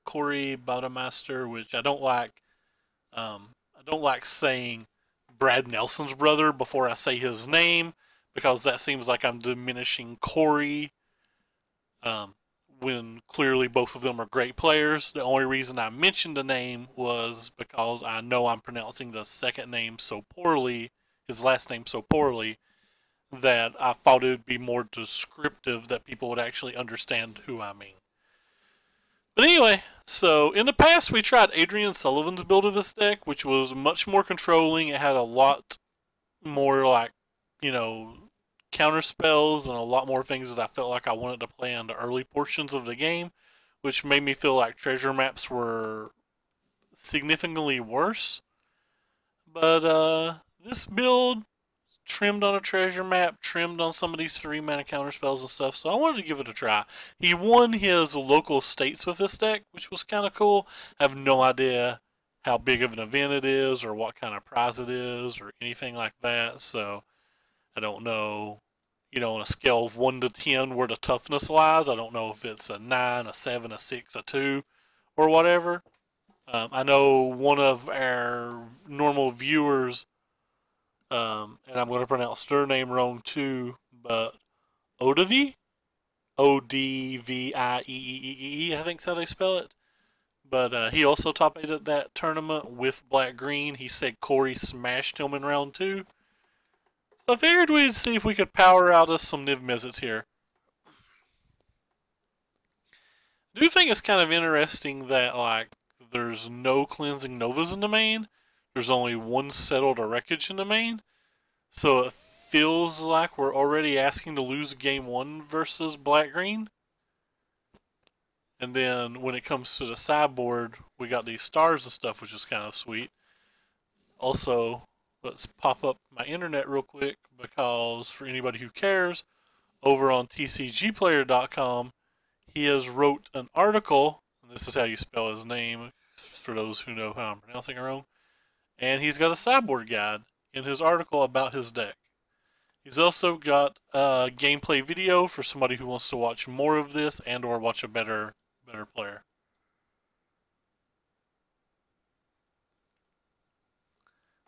Corey Bademaster, which I don't like. I don't like saying Brad Nelson's brother before I say his name because that seems like I'm diminishing Corey um, when clearly both of them are great players. The only reason I mentioned the name was because I know I'm pronouncing the second name so poorly, his last name so poorly, that I thought it would be more descriptive that people would actually understand who I mean. But anyway, so in the past we tried Adrian Sullivan's build of this deck, which was much more controlling. It had a lot more like, you know, counter spells and a lot more things that I felt like I wanted to play in the early portions of the game, which made me feel like treasure maps were significantly worse. But this build trimmed on a treasure map, trimmed on some of these 3-mana counter spells and stuff, so I wanted to give it a try. He won his local states with this deck, which was kind of cool. I have no idea how big of an event it is or what kind of prize it is or anything like that, so I don't know, on a scale of 1 to 10 where the toughness lies. I don't know if it's a 9, a 7, a 6, a 2, or whatever. I know one of our normal viewers, and I'm going to pronounce their name wrong too, but Odavi? Odvieee, I think's how they spell it. But he also top 8 at that tournament with Black Green. He said Corey smashed him in round 2. So I figured we'd see if we could power out us some Niv Mizzets here. I do think it's kind of interesting that, like, there's no cleansing Novas in the main. There's only one settled or wreckage in the main. So it feels like we're already asking to lose game 1 versus Black Green. And then when it comes to the sideboard, we got these stars and stuff, which is kind of sweet. Also, let's pop up my internet real quick because for anybody who cares, over on tcgplayer.com, he has wrote an article, and this is how you spell his name for those who know how I'm pronouncing it wrong, and he's got a sideboard guide in his article about his deck. He's also got a gameplay video for somebody who wants to watch more of this and or watch a better player.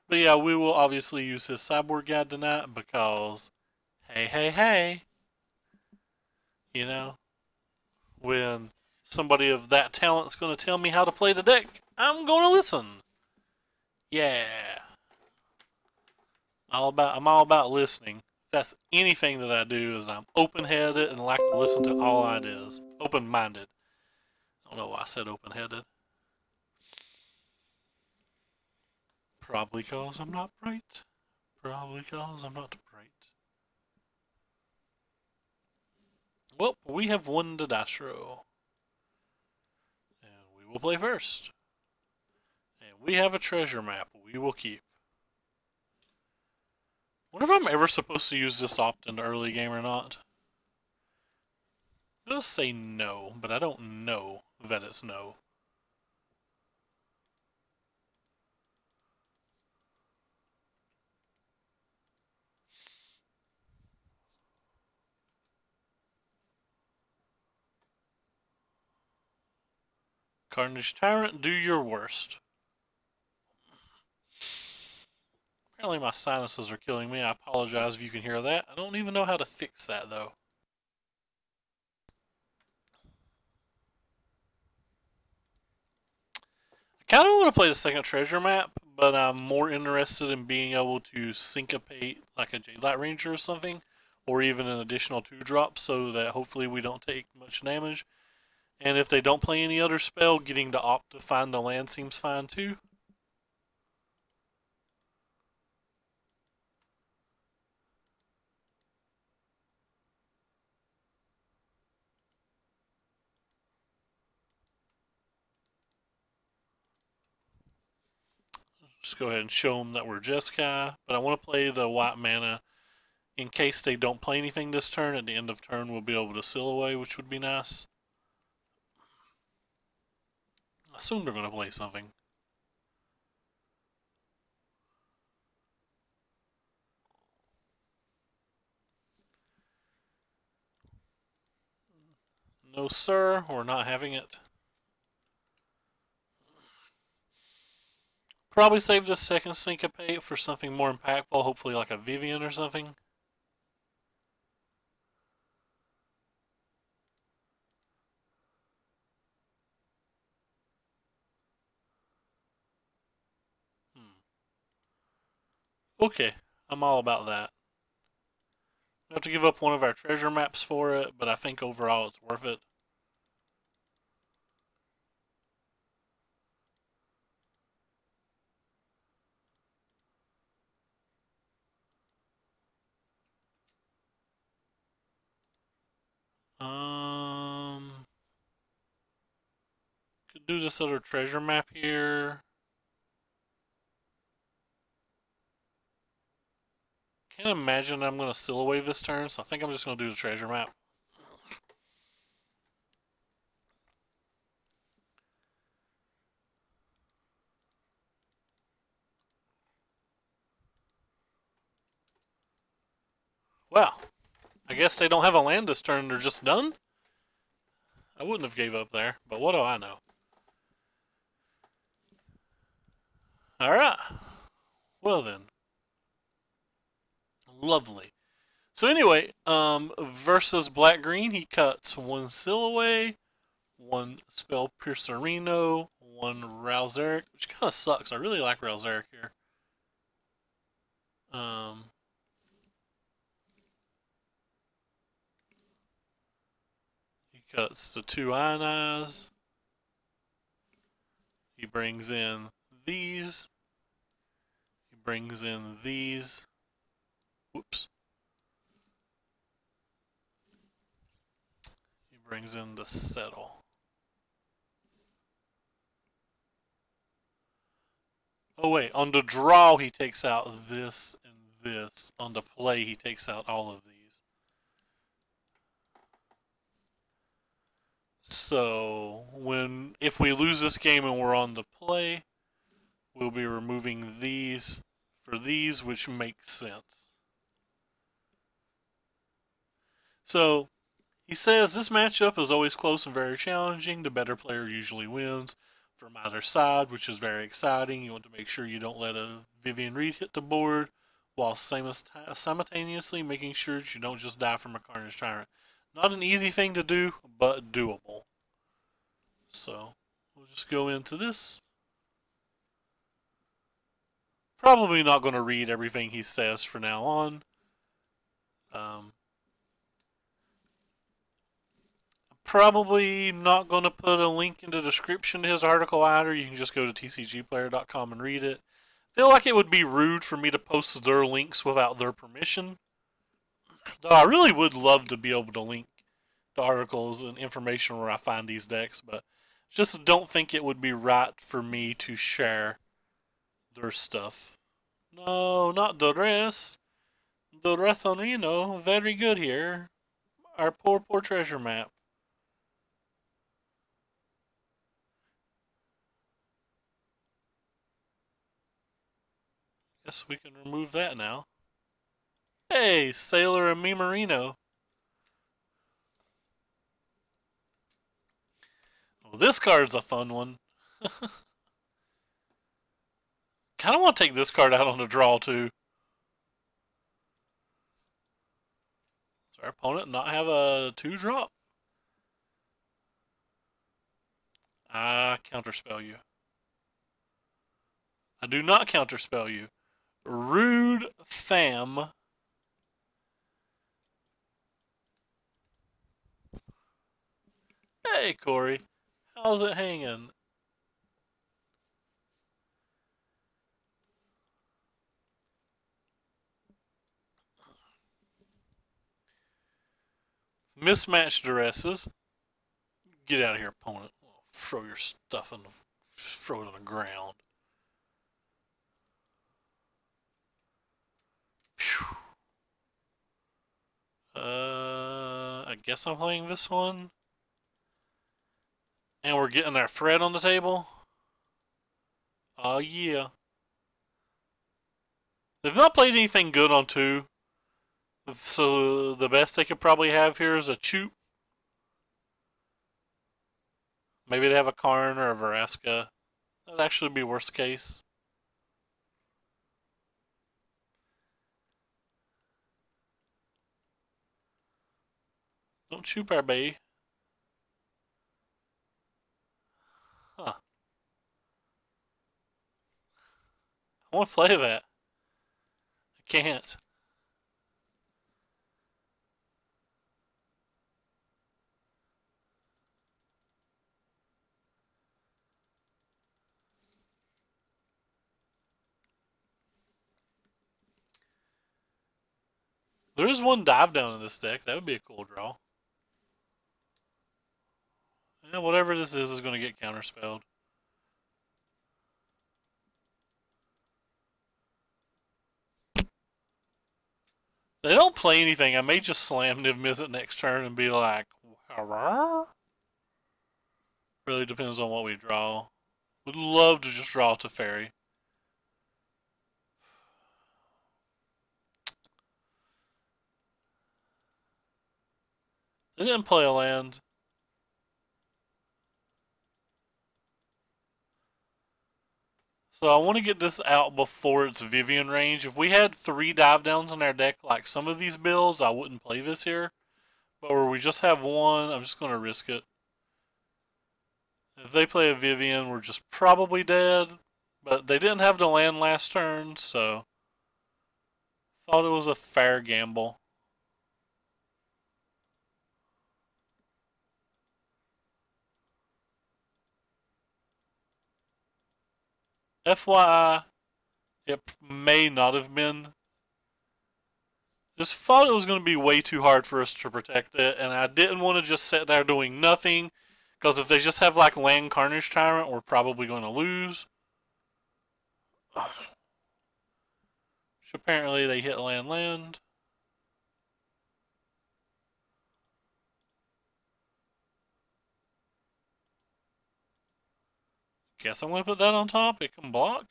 But yeah, we will obviously use his sideboard guide tonight because, hey, you know, when somebody of that talent's going to tell me how to play the deck, I'm going to listen. Yeah. I'm all about listening. If that's anything that I do, is I'm open-headed and like to listen to all ideas. Open-minded. I don't know why I said open-headed. Probably cause I'm not bright. Probably cause I'm not bright. Well, we have won the dice roll. And we will play first. And we have a treasure map we will keep. Wonder if I'm ever supposed to use this opt in the early game or not. I'm gonna say no, but I don't know that it's no. Carnage Tyrant, do your worst. Apparently my sinuses are killing me. I apologize if you can hear that. I don't even know how to fix that though. I kind of want to play the second treasure map, but I'm more interested in being able to syncopate like a Jadelight Ranger or something, or even an additional 2-drop so that hopefully we don't take much damage. And if they don't play any other spell, getting to opt to find the land seems fine too. Just go ahead and show them that we're Jeskai, but I want to play the white mana in case they don't play anything this turn. At the end of turn, we'll be able to seal away, which would be nice. I assume they're going to play something. No, sir, we're not having it. Probably save the second Syncopate for something more impactful, hopefully like a Vivian or something. Okay, I'm all about that. We have to give up one of our treasure maps for it, but I think overall it's worth it. Could do this other treasure map here. Can't imagine I'm going to seal away this turn, so I think I'm just going to do the treasure map. Well, I guess they don't have a land this turn, they're just done? I wouldn't have gave up there, but what do I know? Alright. Well then. Lovely. So anyway, versus Black-Green, he cuts one Seal away, one Spell Piercerino, one Ralzeric, which kind of sucks. I really like Ralzeric here. He cuts the two Ionize. He brings in these. He brings in these. Whoops. He brings in the Settle. Oh wait, on the draw he takes out this and this. On the play he takes out all of these. So if we lose this game and we're on the play, we'll be removing these for these, which makes sense. So he says this matchup is always close and very challenging. The better player usually wins from either side, which is very exciting. You want to make sure you don't let a Vivian Reed hit the board while simultaneously making sure that you don't just die from a Carnage Tyrant. Not an easy thing to do, but doable. So we'll just go into this. Probably not going to read everything he says for now on. Probably not going to put a link in the description to his article either. You can just go to tcgplayer.com and read it. I feel like it would be rude for me to post their links without their permission. Though I really would love to be able to link the articles and information where I find these decks, but just don't think it would be right for me to share their stuff. No, not the rest. The Rethonino, very good here. Our poor treasure map. Guess we can remove that now. Hey, Sailor and Mimarino. Well, this card's a fun one. Kind of want to take this card out on the draw, too. Does our opponent not have a 2-drop? I counterspell you. I do not counterspell you. Rude fam. Hey, Corey. How's it hanging? Mismatched duresses. Get out of here, opponent. Throw your stuff in the... throw it on the ground. Phew. I guess I'm playing this one. And we're getting our thread on the table. Oh, yeah. They've not played anything good on 2. So the best they could probably have here is a Choop. Maybe they have a Karn or a Veraska. That'd actually be worst case. Don't shoot our baby. Huh. I want to play that. I can't. There is one dive down in this deck. That would be a cool draw. Yeah, whatever this is going to get counterspelled. They don't play anything. I may just slam Niv Mizzet next turn and be like, "Hurrah?" Really depends on what we draw. Would love to just draw Teferi. They didn't play a land. So I want to get this out before it's Vivian range. If we had 3 dive downs in our deck like some of these builds, I wouldn't play this here. But where we just have 1, I'm just going to risk it. If they play a Vivian, we're just probably dead. But they didn't have to land last turn, so thought it was a fair gamble. FYI, it may not have been. Just thought it was going to be way too hard for us to protect it, and I didn't want to just sit there doing nothing, because if they just have like Land Carnage Tyrant, we're probably going to lose. Which apparently they hit land. Guess I'm going to put that on top. It can block.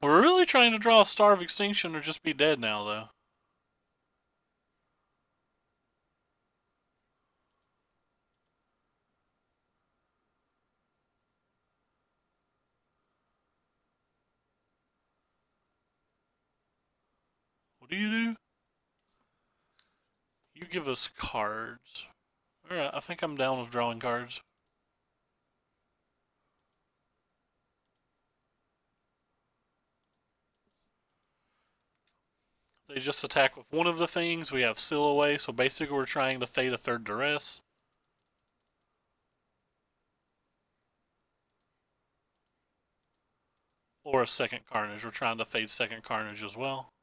We're really trying to draw a Star of Extinction or just be dead now, though. What do? You give us cards. Alright, I think I'm down with drawing cards. They just attack with one of the things. We have Seal Away, so basically we're trying to fade a 3rd Duress. Or a 2nd Carnage. We're trying to fade 2nd Carnage as well.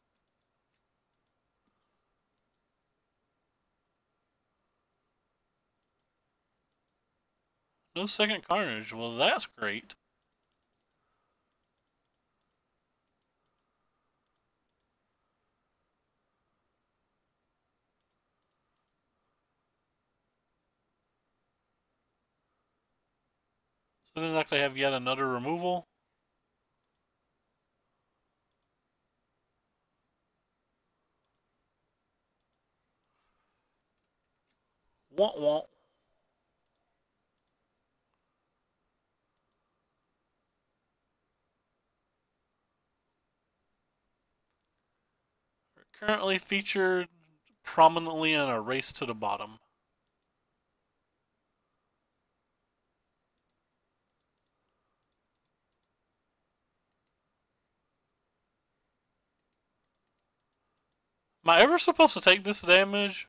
No 2nd Carnage. Well, that's great. So then like they have yet another removal. Want want. We're currently featured prominently in a Race to the Bottom. Am I ever supposed to take this damage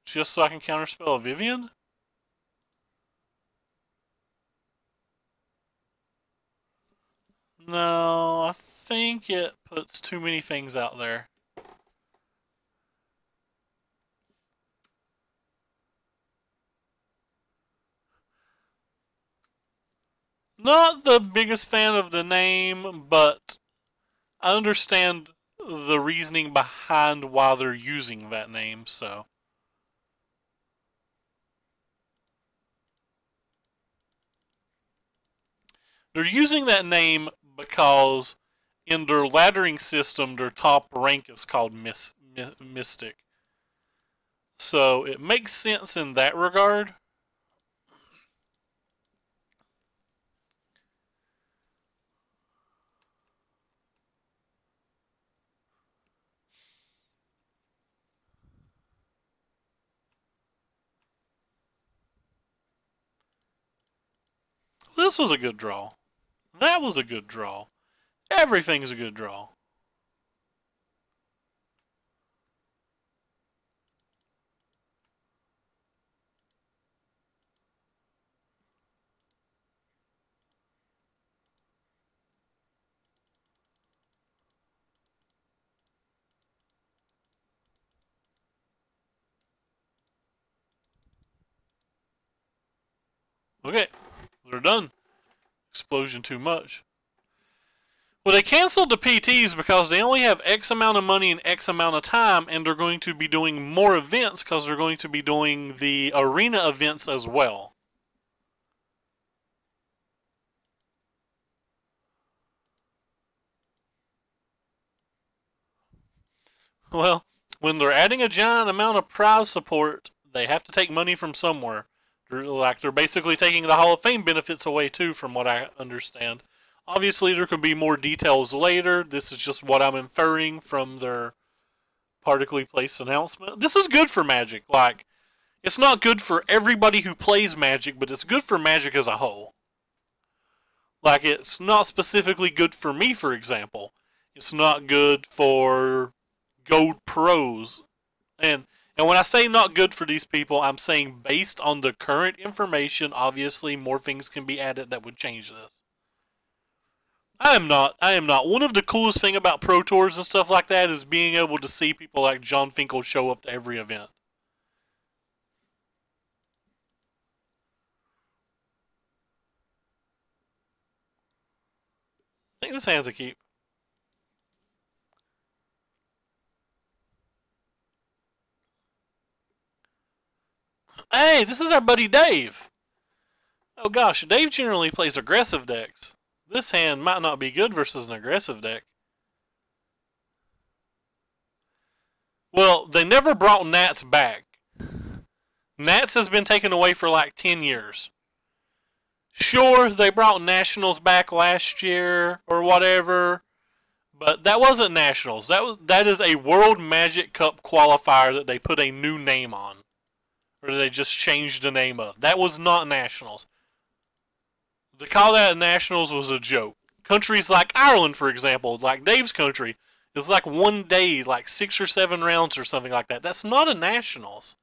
just so I can counterspell a Vivian? No, I think it puts too many things out there. Not the biggest fan of the name, but I understand the reasoning behind why they're using that name, so. They're using that name because in their laddering system, their top rank is called Mystic. So it makes sense in that regard. This was a good draw. That was a good draw. Everything's a good draw. Okay, they're done. Explosion too much. Well, they canceled the PTs because they only have X amount of money and X amount of time, and they're going to be doing more events because they're going to be doing the arena events as well. Well, when they're adding a giant amount of prize support, they have to take money from somewhere. They're basically taking the Hall of Fame benefits away too, from what I understand. Obviously, there can be more details later. This is just what I'm inferring from their particularly placed announcement. This is good for Magic. Like, it's not good for everybody who plays Magic, but it's good for Magic as a whole. Like, it's not specifically good for me, for example. It's not good for Gold Pros. And when I say not good for these people, I'm saying based on the current information, obviously more things can be added that would change this. I am not. One of the coolest thing about Pro Tours and stuff like that is being able to see people like John Finkel show up to every event. I think this hand's a keep. Hey, this is our buddy Dave. Oh gosh, Dave generally plays aggressive decks. This hand might not be good versus an aggressive deck. Well, they never brought Nats back. Nats has been taken away for like 10 years. Sure, they brought Nationals back last year or whatever, but that wasn't Nationals. That is a World Magic Cup qualifier that they put a new name on. Or they just changed the name of. That was not Nationals. To call that Nationals was a joke. Countries like Ireland, for example, like Dave's country, is like one day, like 6 or 7 rounds or something like that. That's not a Nationals.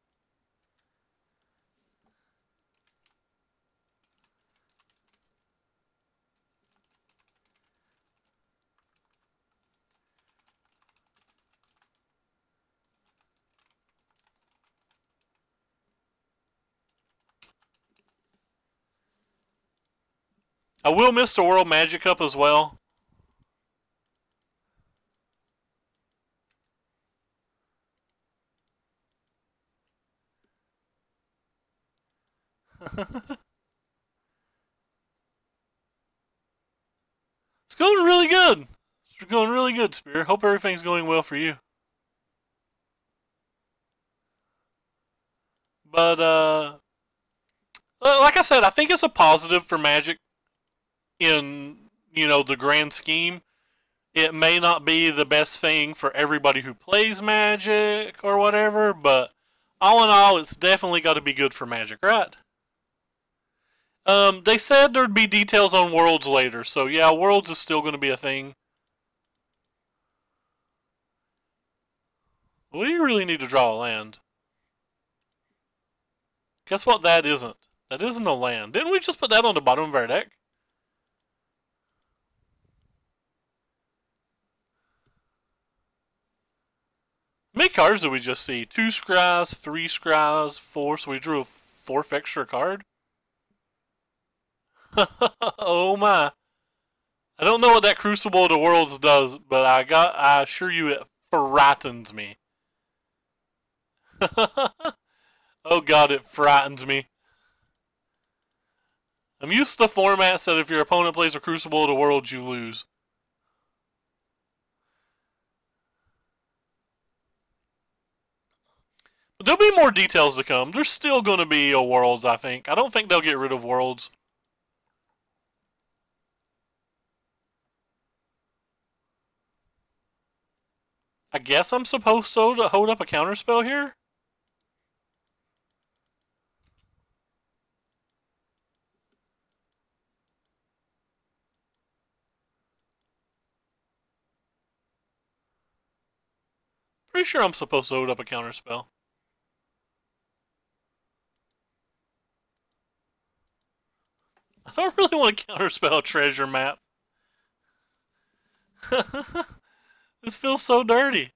I will miss the World Magic Cup as well. It's going really good. It's going really good, Spear. Hope everything's going well for you. But, like I said, I think it's a positive for Magic in, the grand scheme. It may not be the best thing for everybody who plays Magic or whatever, but all in all, it's definitely got to be good for Magic, right? They said there'd be details on Worlds later, so yeah, Worlds is still going to be a thing. We really need to draw a land. Guess what that isn't? That isn't a land. Didn't we just put that on the bottom of our deck? How many cards did we just see? 2 scries, 3 scries, 4, so we drew a 4th extra card? Oh my. I don't know what that Crucible of the Worlds does, but I assure you it frightens me. Oh god, it frightens me. I'm used to formats that if your opponent plays a Crucible of the Worlds, you lose. But there'll be more details to come. There's still going to be a Worlds, I think. I don't think they'll get rid of Worlds. I guess I'm supposed to hold up a counterspell here? Pretty sure I'm supposed to load up a counterspell. I don't really want to counterspell a treasure map. This feels so dirty.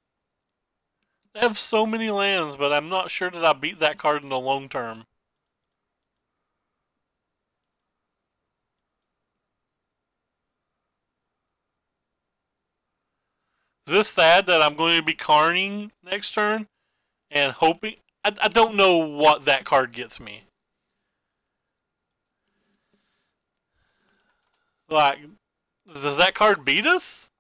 They have so many lands, but I'm not sure that I beat that card in the long term. Is this sad that I'm going to be carning next turn and hoping? I don't know what that card gets me. Like, does that card beat us?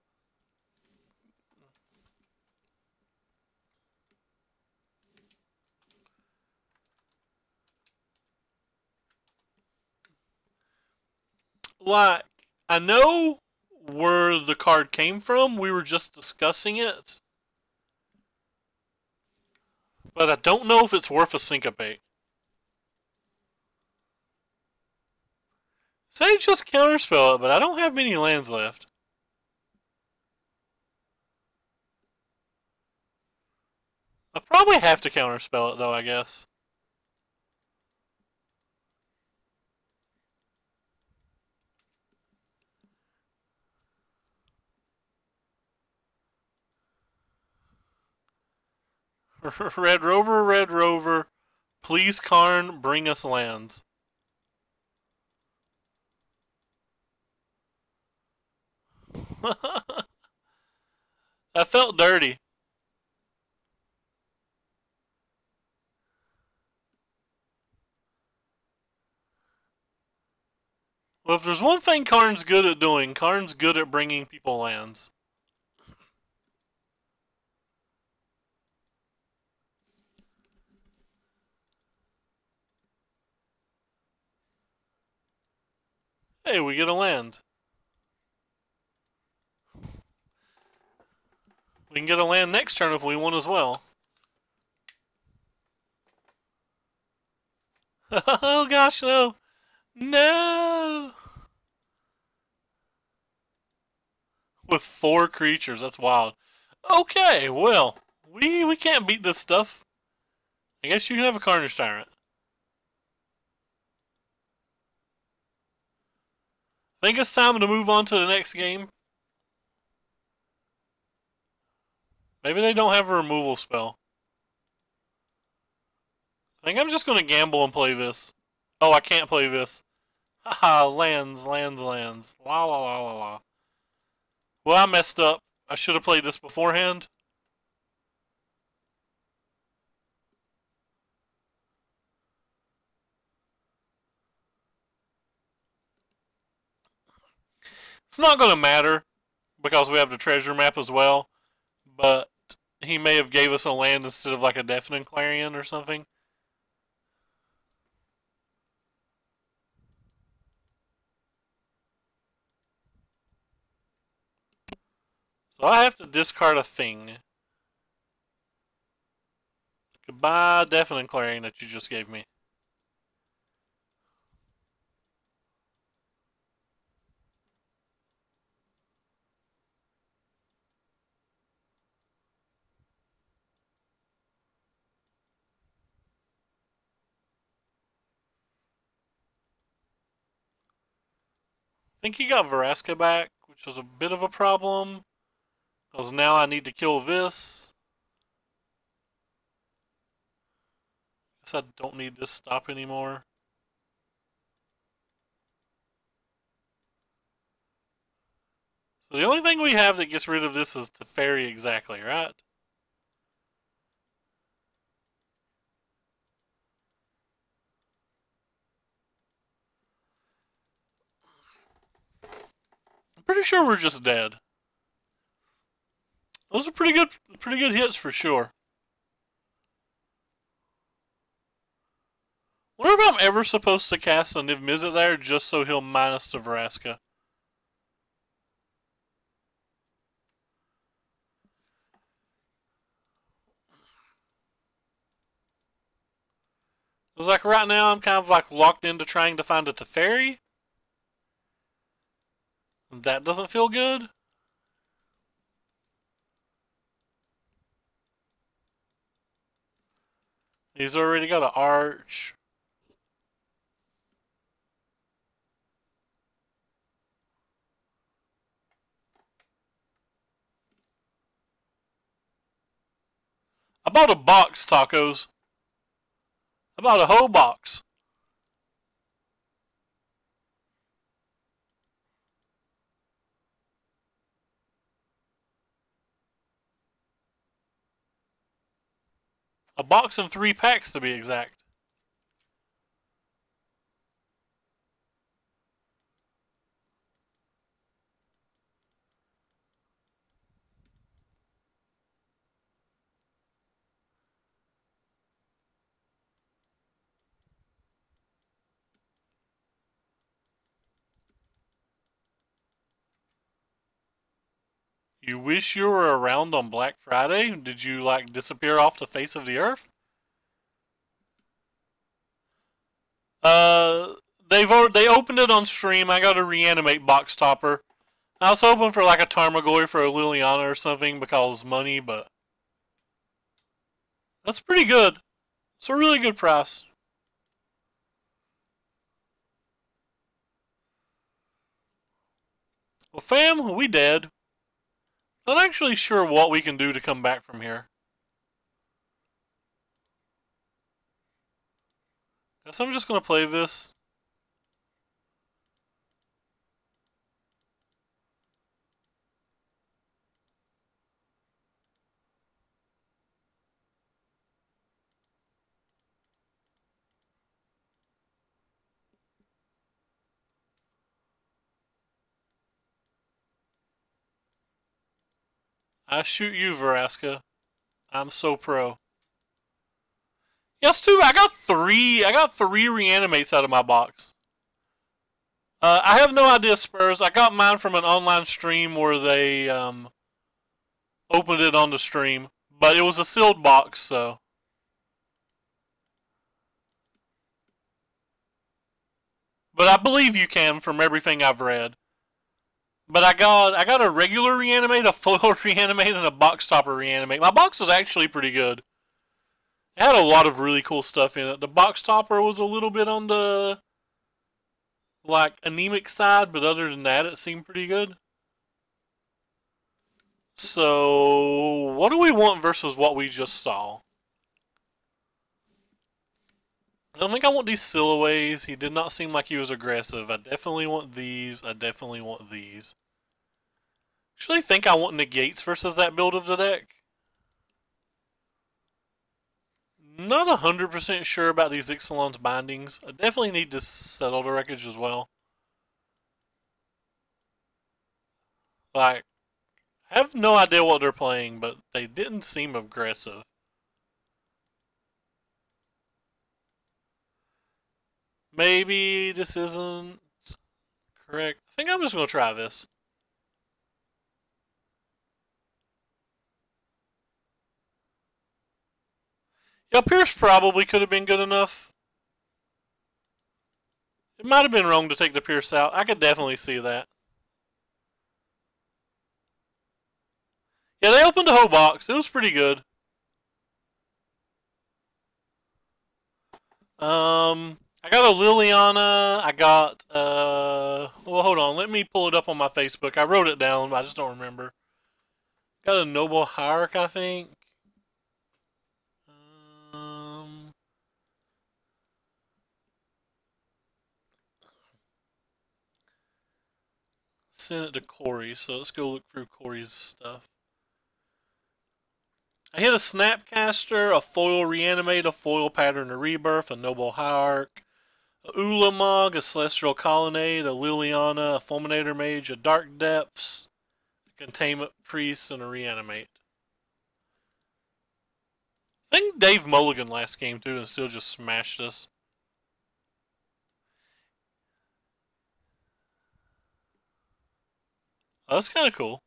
Like, I know where the card came from. We were just discussing it. But I don't know if it's worth a syncopate. Say just counterspell it, but I don't have many lands left. I probably have to counterspell it though, I guess. Red Rover, please Karn, bring us lands. That felt dirty. Well, if there's one thing Karn's good at doing, Karn's good at bringing people lands. Hey, we get a land. We can get a land next turn if we want as well. Oh gosh, no. No! With 4 creatures, that's wild. Okay, well, we can't beat this stuff. I guess you can have a Carnage Tyrant. I think it's time to move on to the next game. Maybe they don't have a removal spell. I think I'm just going to gamble and play this. Oh, I can't play this. Haha, lands. La la la la la. Well, I messed up. I should have played this beforehand. It's not going to matter because we have the treasure map as well. But he may have gave us a land instead of like a Deafening Clarion or something. So I have to discard a thing. Goodbye, Deafening Clarion that you just gave me. I think he got Vraska back, which was a bit of a problem. Because now I need to kill this. Guess I don't need this stop anymore. So the only thing we have that gets rid of this is Teferi exactly, right? I'm pretty sure we're just dead. Those are pretty good hits for sure. Wonder if I'm ever supposed to cast a Niv Mizzet there just so he'll minus to Vraska. It's like right now I'm kind of like locked into trying to find a Teferi. That doesn't feel good. He's already got an arch. I bought a box, tacos. I bought a whole box. A box and 3 packs to be exact. You wish you were around on Black Friday? Did you like disappear off the face of the earth? Uh, they opened it on stream. I got a reanimate box topper. I was hoping for like a Tarmogoyf for a Liliana or something because money, but that's pretty good. It's a really good price. Well, fam, we dead. Not actually sure what we can do to come back from here. Guess I'm just gonna play this. I shoot you, Veraska. I'm so pro. Yes, too. I got three reanimates out of my box. I have no idea, Spurs. I got mine from an online stream where they opened it on the stream, but it was a sealed box, so. But I believe you can from everything I've read. But I got a regular reanimate, a foil reanimate, and a box topper reanimate. My box was actually pretty good. It had a lot of really cool stuff in it. The box topper was a little bit on the like anemic side, but other than that, it seemed pretty good. So, what do we want versus what we just saw? I don't think I want these Sillaways. He did not seem like he was aggressive. I definitely want these. I definitely want these. Actually, think I want negates versus that build of the deck. Not 100% sure about these Ixalan's bindings. I definitely need to settle the wreckage as well. Like, I have no idea what they're playing, but they didn't seem aggressive. Maybe this isn't correct. I think I'm just going to try this. Yeah, Pierce probably could have been good enough. It might have been wrong to take the Pierce out. I could definitely see that. Yeah, they opened the whole box. It was pretty good. I got a Liliana. I got, well, hold on. Let me pull it up on my Facebook. I wrote it down, but I just don't remember. Got a Noble Hierarch, I think. Send it to Corey, so let's go look through Corey's stuff. I hit a Snapcaster, a foil Reanimate, a foil Pattern of Rebirth, a Noble Hierarch, a Ulamog, a Celestial Colonnade, a Liliana, a Fulminator Mage, a Dark Depths, a Containment Priest, and a Reanimate. I think Dave Mulligan last game too and still just smashed us. Oh, that's kind of cool.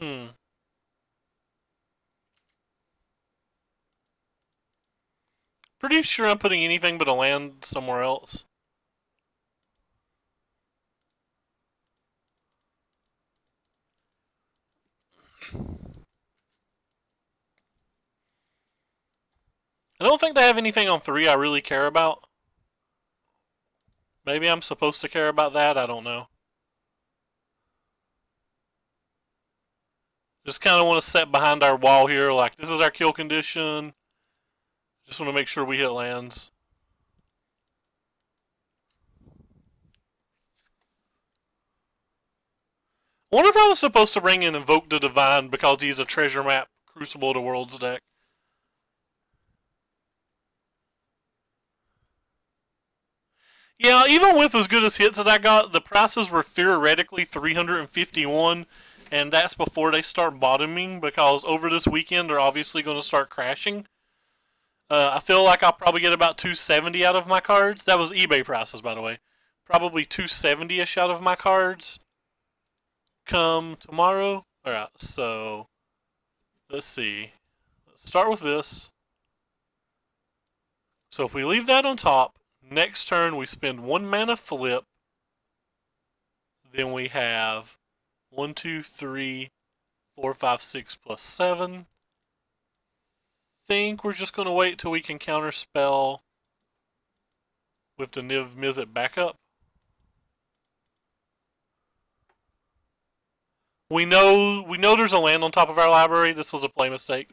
Hmm. Pretty sure I'm putting anything but a land somewhere else. I don't think they have anything on 3 I really care about. Maybe I'm supposed to care about that, I don't know. Just kind of want to set behind our wall here, like this is our kill condition. Just want to make sure we hit lands. I wonder if I was supposed to bring in Invoke the Divine because he's a treasure map Crucible to Worlds deck. Yeah, even with as good as hits that I got, the prices were theoretically 351, and that's before they start bottoming because over this weekend they're obviously going to start crashing. I feel like I'll probably get about 270 out of my cards. That was eBay prices, by the way. Probably 270-ish out of my cards come tomorrow. Alright, so let's see. Let's start with this. So if we leave that on top, next turn we spend 1 mana flip. Then we have 1, 2, 3, 4, 5, 6 plus 7. Think we're just going to wait till we can counterspell with the Niv Mizzet backup. We know there's a land on top of our library. This was a play mistake.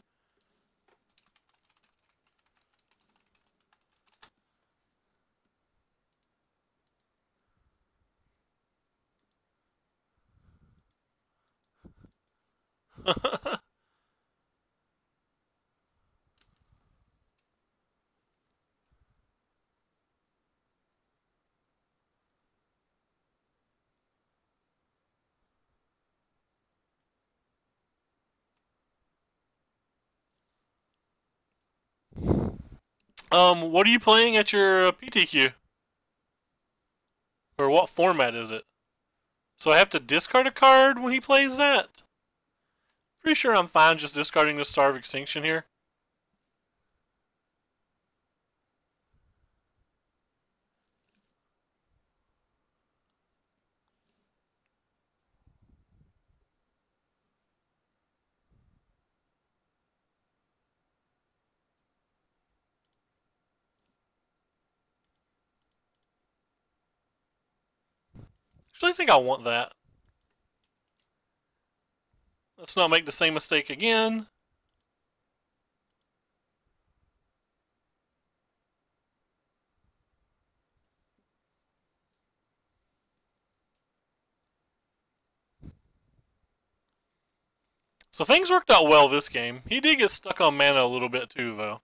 What are you playing at your PTQ? Or what format is it? So I have to discard a card when he plays that? Pretty sure I'm fine just discarding the Star of Extinction here. Actually, I think I want that. Let's not make the same mistake again. So things worked out well this game. He did get stuck on mana a little bit too, though.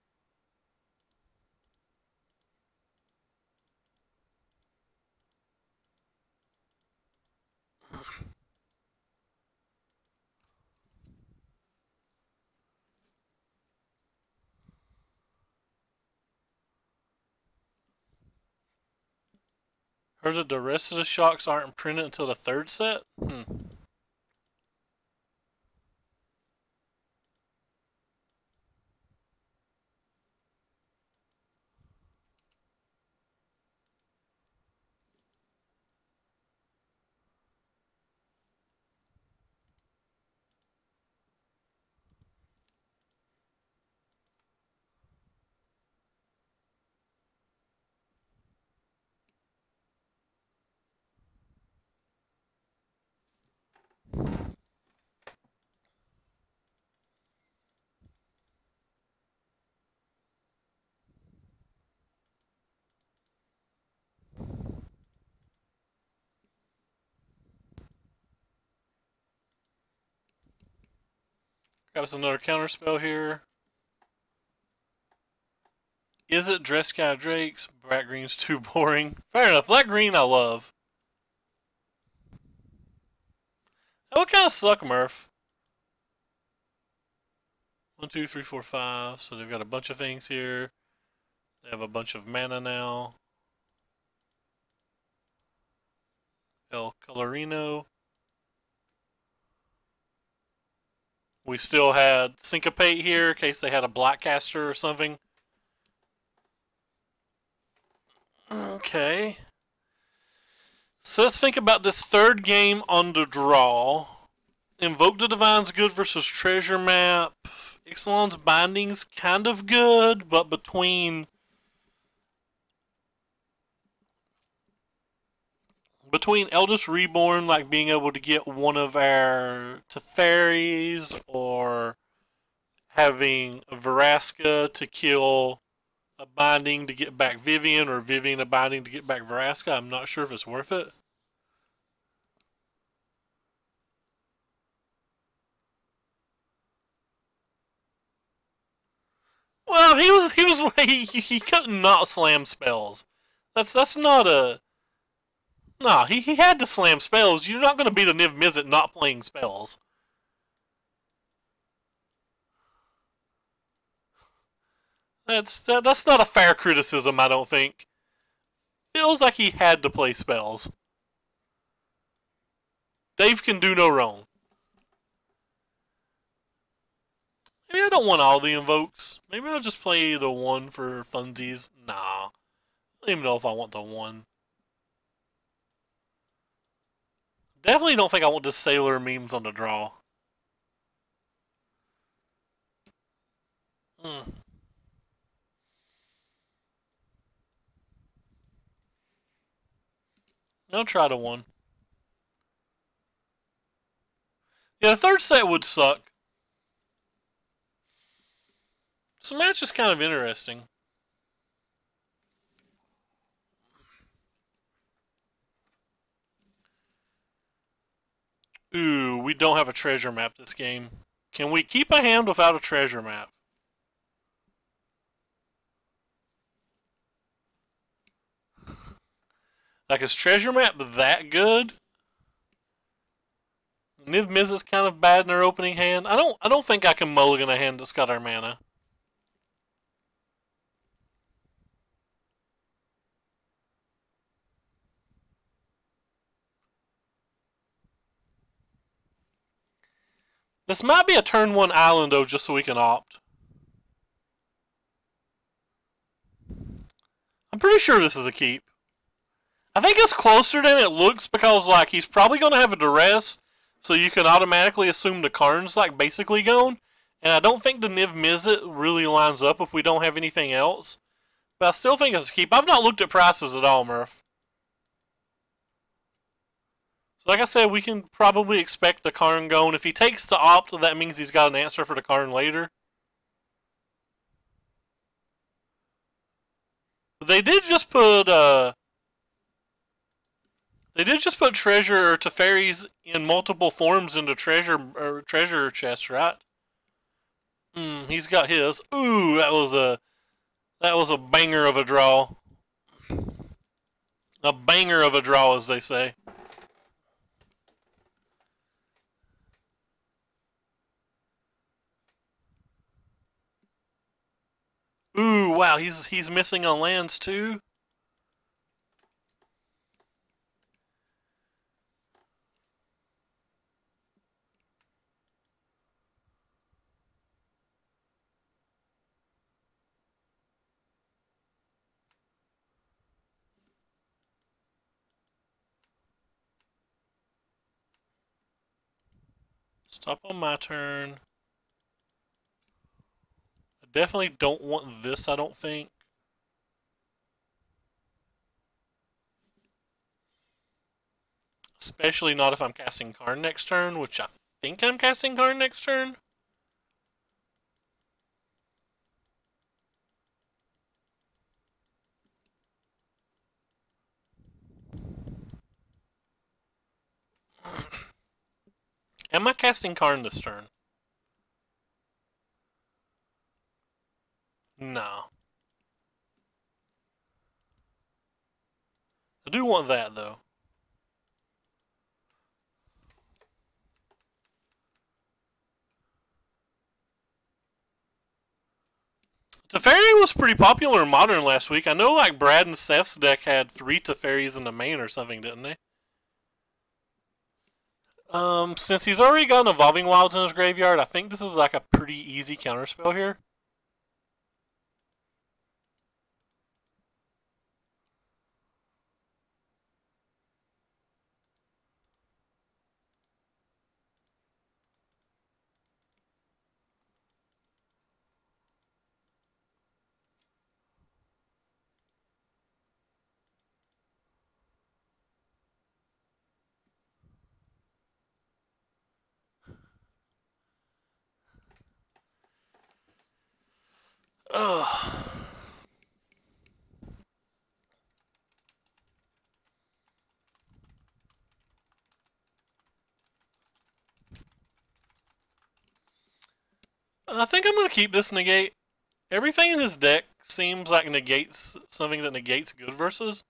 Heard that the rest of the shocks aren't printed until the 3rd set? Grab us another counterspell here. Is it Jeskai Drakes? Black green's too boring. Fair enough. Black green I love. That would kind of suck, Murph. 1, 2, 3, 4, 5. So they've got a bunch of things here. They have a bunch of mana now. El Colorino. We still had Syncopate here in case they had a Blackcaster or something. Okay. So let's think about this third game on the draw. Invoke the Divine's good versus Treasure Map. Ixalan's Binding's kind of good, but between Eldest Reborn, like being able to get one of our Teferis, or having Vraska to kill a Binding to get back Vivian, or Vivian a Binding to get back Vraska, I'm not sure if it's worth it. Well, he couldn't not slam spells. That's not a... Nah, he had to slam spells. You're not going to beat a Niv Mizzet not playing spells. That's not a fair criticism, I don't think. Feels like he had to play spells. Dave can do no wrong. Maybe I don't want all the invokes. Maybe I'll just play the one for funsies. Nah. I don't even know if I want the one. Definitely don't think I want the Sailor memes on the draw. I'll try the one. Yeah, the third set would suck. This match is kind of interesting. Ooh, we don't have a treasure map this game. Can we keep a hand without a treasure map? Like, is treasure map that good? Niv Mizzet's kind of bad in our opening hand. I don't think I can mulligan a hand that's got our mana. This might be a turn 1 island, though, just so we can opt. I'm pretty sure this is a keep. I think it's closer than it looks because, like, he's probably going to have a duress, so you can automatically assume the Karn's, like, basically gone. And I don't think the Niv Mizzet really lines up if we don't have anything else. But I still think it's a keep. I've not looked at prices at all, Murph. So like I said, we can probably expect the Karn going. If he takes the opt, that means he's got an answer for the Karn later. They did just put treasure or Teferis in multiple forms into treasure chests, right? He's got his. Ooh, that was a banger of a draw. A banger of a draw, as they say. Ooh, wow, he's missing on lands too. Stop on my turn. I definitely don't want this, I don't think. Especially not if I'm casting Karn next turn, which I think I'm casting Karn next turn. Am I casting Karn this turn? No. I do want that, though. Teferi was pretty popular in Modern last week. I know, like, Brad and Seth's deck had 3 Teferis in the main or something, didn't they? Since he's already got an Evolving Wilds in his graveyard, I think this is like a pretty easy counterspell here. Ugh. I think I'm going to keep this negate. Everything in his deck seems like negates something that negates good versus.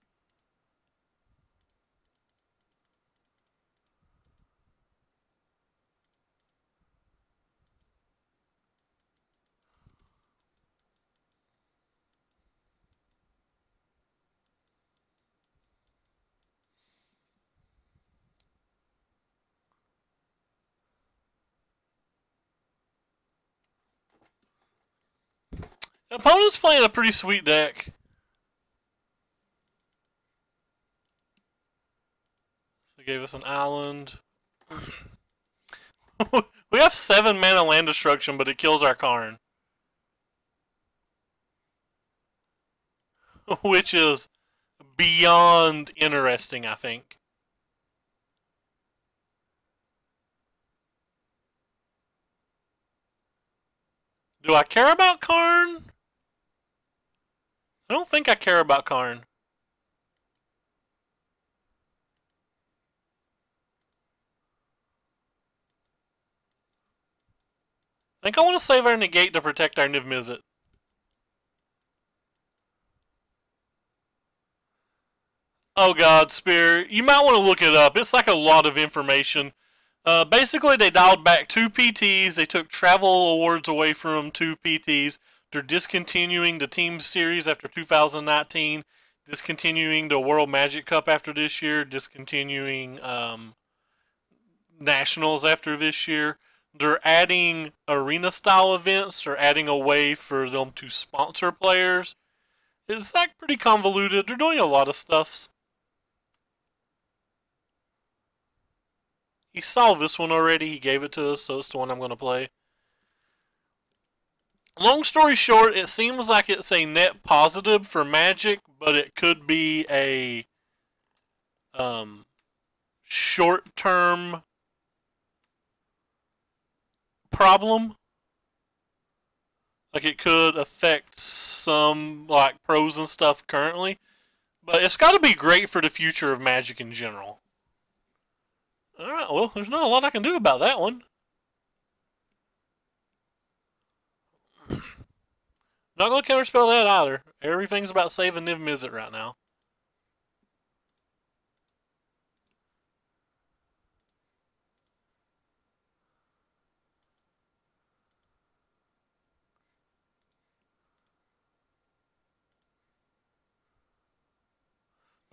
The opponent's playing a pretty sweet deck. They gave us an island. We have 7 mana land destruction, but it kills our Karn. Which is beyond interesting, I think. Do I care about Karn? I don't think I care about Karn. I think I want to save our negate to protect our Niv-Mizzet. Oh god, Spear, you might want to look it up. It's like a lot of information. Basically, they dialed back 2 PTs. They took travel awards away from 2 PTs. They're discontinuing the Team Series after 2019. Discontinuing the World Magic Cup after this year. Discontinuing Nationals after this year. They're adding arena-style events. They're adding a way for them to sponsor players. It's like pretty convoluted. They're doing a lot of stuff. He saw this one already. He gave it to us, so it's the one I'm going to play. Long story short, it seems like it's a net positive for Magic, but it could be a short-term problem. Like, it could affect some like pros and stuff currently, but it's got to be great for the future of Magic in general. Alright, well, there's not a lot I can do about that one. Not going to counterspell that either. Everything's about saving Niv-Mizzet right now.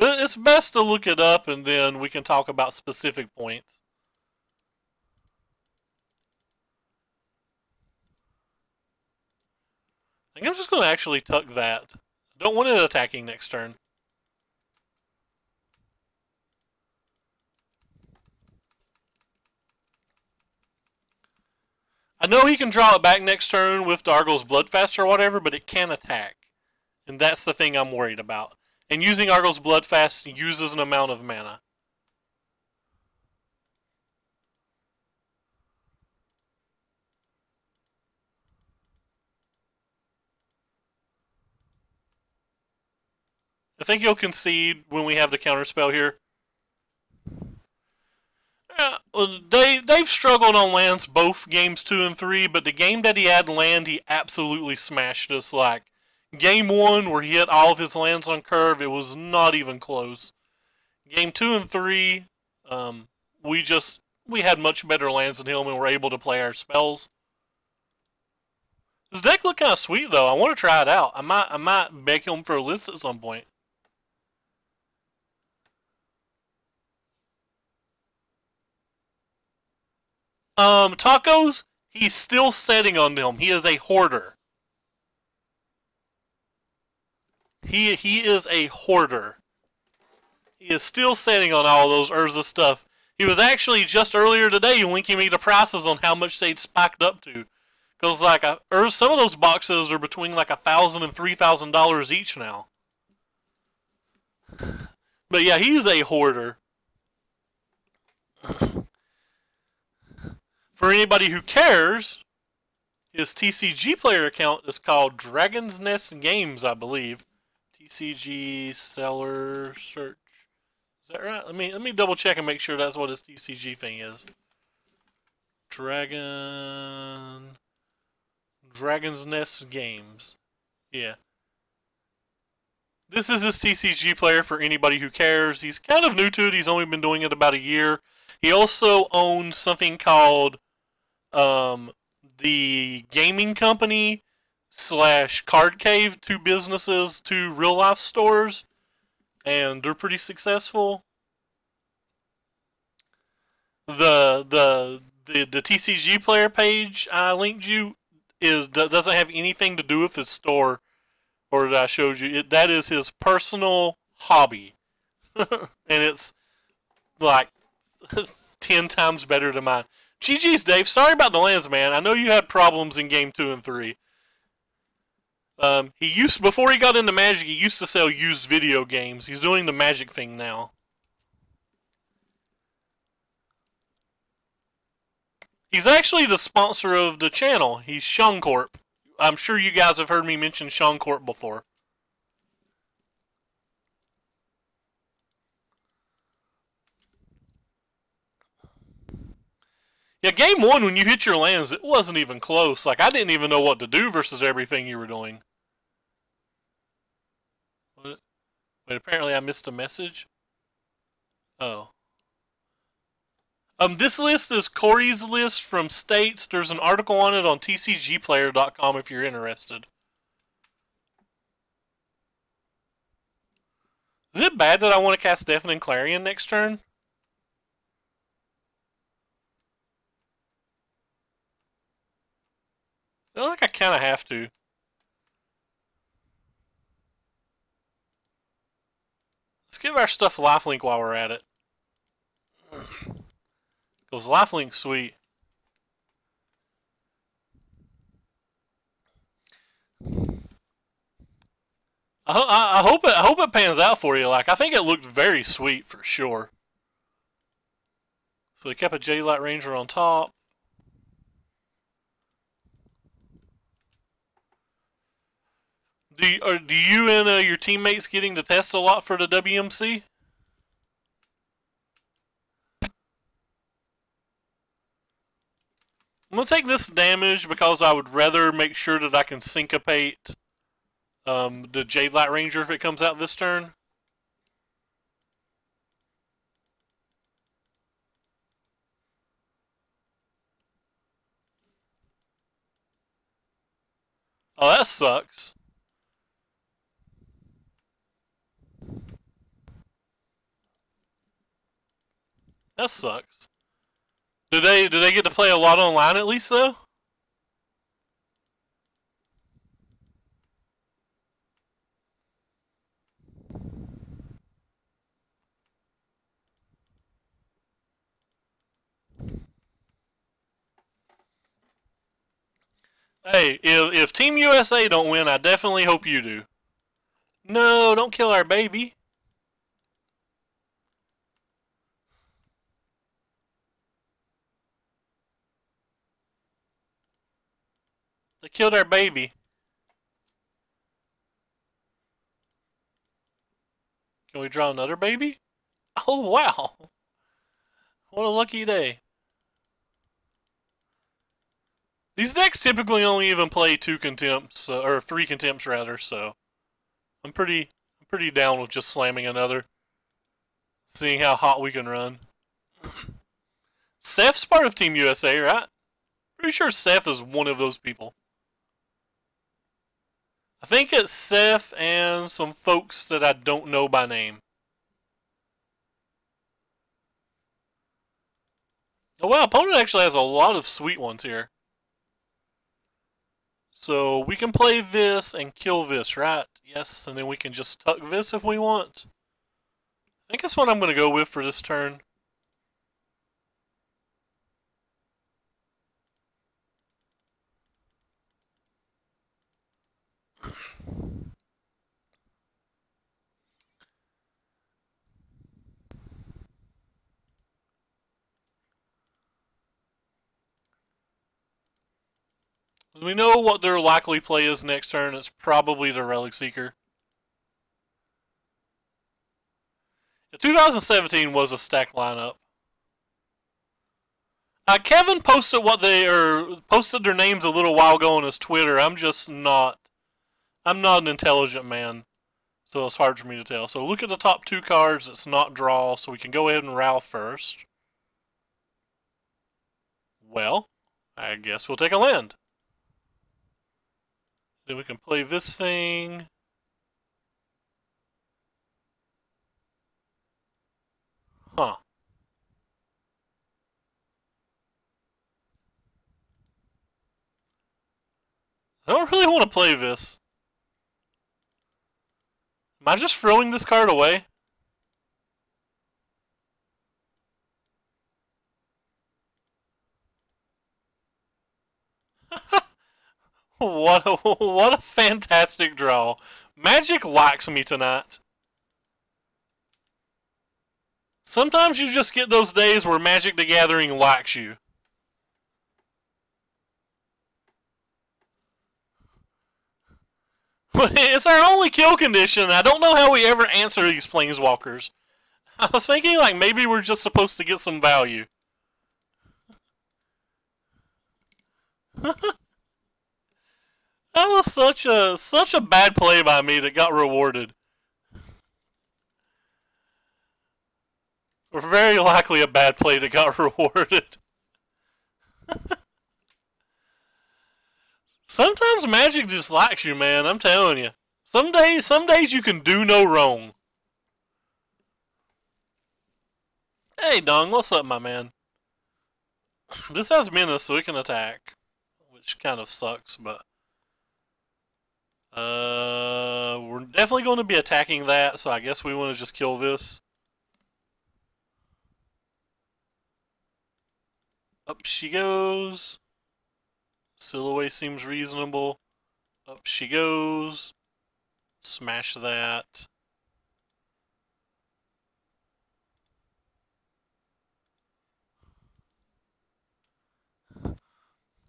It's best to look it up and then we can talk about specific points. I think I'm just going to actually tuck that. I don't want it attacking next turn. I know he can draw it back next turn with Dargle's Bloodfast or whatever, but it can attack. And that's the thing I'm worried about. And using Argos Bloodfast uses an amount of mana. I think he'll concede when we have the counterspell here. They've struggled on lands both games 2 and 3, but the game that he had land, he absolutely smashed us. Like, game 1, where he hit all of his lands on curve, it was not even close. Game 2 and 3, we had much better lands than him and were able to play our spells. His deck looked kind of sweet though. I want to try it out. I might beg him for a list at some point. Tacos, he's still setting on them. He is a hoarder. He is a hoarder. He is still setting on all those Urza stuff. He was actually just earlier today linking me to prices on how much they'd spiked up to. Because like some of those boxes are between like $1,000 and $3,000 each now. But yeah, he's a hoarder. For anybody who cares, his TCG player account is called Dragon's Nest Games, I believe. TCG seller search. Is that right? Let me double check and make sure that's what his TCG thing is. Dragon's Nest Games. Yeah. This is his TCG player for anybody who cares. He's kind of new to it. He's only been doing it about a year. He also owns something called the gaming company / Card Cave, 2 businesses, 2 real life stores, and they're pretty successful. The TCG player page I linked you doesn't have anything to do with his store or that I showed you. That is his personal hobby, and it's like 10 times better than mine. GG's, Dave. Sorry about the lands, man. I know you had problems in game 2 and 3. Before he got into Magic, he used to sell used video games. He's doing the Magic thing now. He's actually the sponsor of the channel. He's Sean Corp. I'm sure you guys have heard me mention Sean Corp before. Yeah, game 1, when you hit your lands, it wasn't even close. Like, I didn't even know what to do versus everything you were doing. Wait, apparently I missed a message. Oh. This list is Corey's list from states. There's an article on it on tcgplayer.com if you're interested. Is it bad that I want to cast Deafening Clarion next turn? I feel like I kind of have to. Let's give our stuff lifelink while we're at it. Because lifelink's sweet. I hope it pans out for you. Like, I think it looked very sweet for sure. So we kept a J-Light Ranger on top. Do you and your teammates getting to test a lot for the WMC? I'm going to take this damage because I would rather make sure that I can syncopate the Jade Light Ranger if it comes out this turn. Oh, that sucks. That sucks. Do they get to play a lot online at least though? Hey, if Team USA don't win, I definitely hope you do. No, don't kill our baby. They killed our baby. Can we draw another baby? Oh, wow. What a lucky day. These decks typically only even play 2 contempts, or 3 contempts rather, so I'm pretty down with just slamming another. Seeing how hot we can run. Seth's part of Team USA, right? Pretty sure Seth is one of those people. I think it's Seth and some folks that I don't know by name. Oh wow, opponent actually has a lot of sweet ones here. So we can play this and kill this, right? Yes, and then we can just tuck this if we want. I think that's what I'm going to go with for this turn. We know what their likely play is next turn. It's probably the Relic Seeker. 2017 was a stacked lineup. Kevin posted posted their names a little while ago on his Twitter. I'm not an intelligent man, so it's hard for me to tell. So look at the top two cards. It's not draw, so we can go ahead and row first. Well, I guess we'll take a land. Then we can play this thing. Huh. I don't really want to play this. Am I just throwing this card away? What a fantastic draw. Magic likes me tonight. Sometimes you just get those days where Magic the Gathering likes you. It's our only kill condition. I don't know how we ever answer these Planeswalkers. I was thinking like maybe we're just supposed to get some value. That was such a bad play by me that got rewarded. Or very likely a bad play that got rewarded. Sometimes Magic just likes you, man. I'm telling you. Some days you can do no wrong. Hey, Dong, what's up, my man? This has Menace, so we can attack, which kind of sucks, but we're definitely going to be attacking that, so I guess we want to just kill this. Up she goes. Silhouette seems reasonable. Up she goes. Smash that.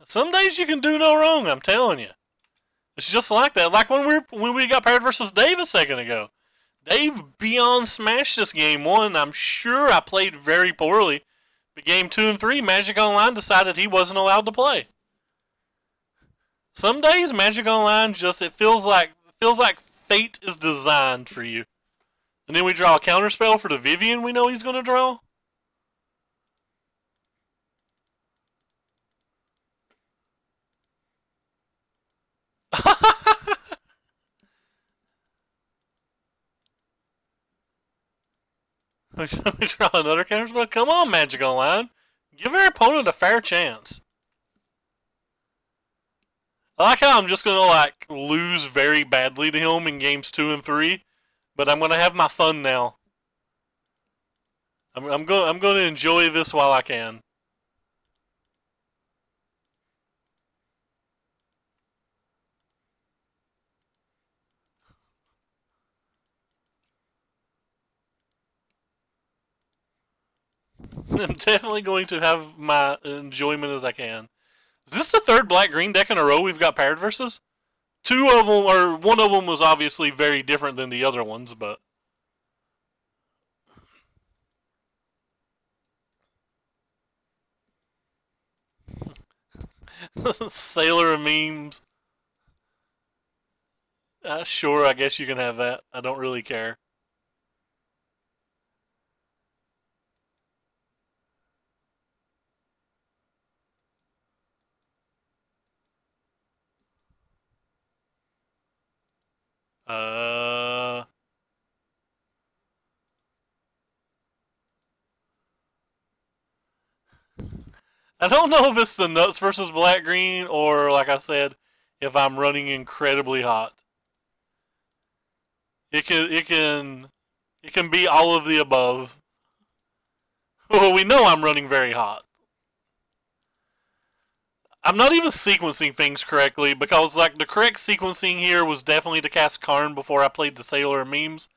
Some days you can do no wrong, I'm telling you. It's just like that. Like when we got paired versus Dave a second ago. Dave beyond smashed this game one. I'm sure I played very poorly. But game 2 and 3, Magic Online decided he wasn't allowed to play. Some days Magic Online just it feels like fate is designed for you. And then we draw a counterspell for the Vivian we know he's gonna draw. We draw another counterspell? Come on, Magic Online. Give our opponent a fair chance. I like how I'm just gonna like lose very badly to him in games 2 and 3, but I'm gonna have my fun now. I'm gonna enjoy this while I can. I'm definitely going to have my enjoyment as I can. Is this the third black-green deck in a row we've got paired versus? Two of them, or one of them was obviously very different than the other ones, but... Sailor memes. Sure, I guess you can have that. I don't really care. Uh... I don't know if it's the nuts versus black green or, like I said, if I'm running incredibly hot. It can be all of the above. Well, we know I'm running very hot. I'm not even sequencing things correctly because like the correct sequencing here was definitely to cast Karn before I played the Sailor and Memes.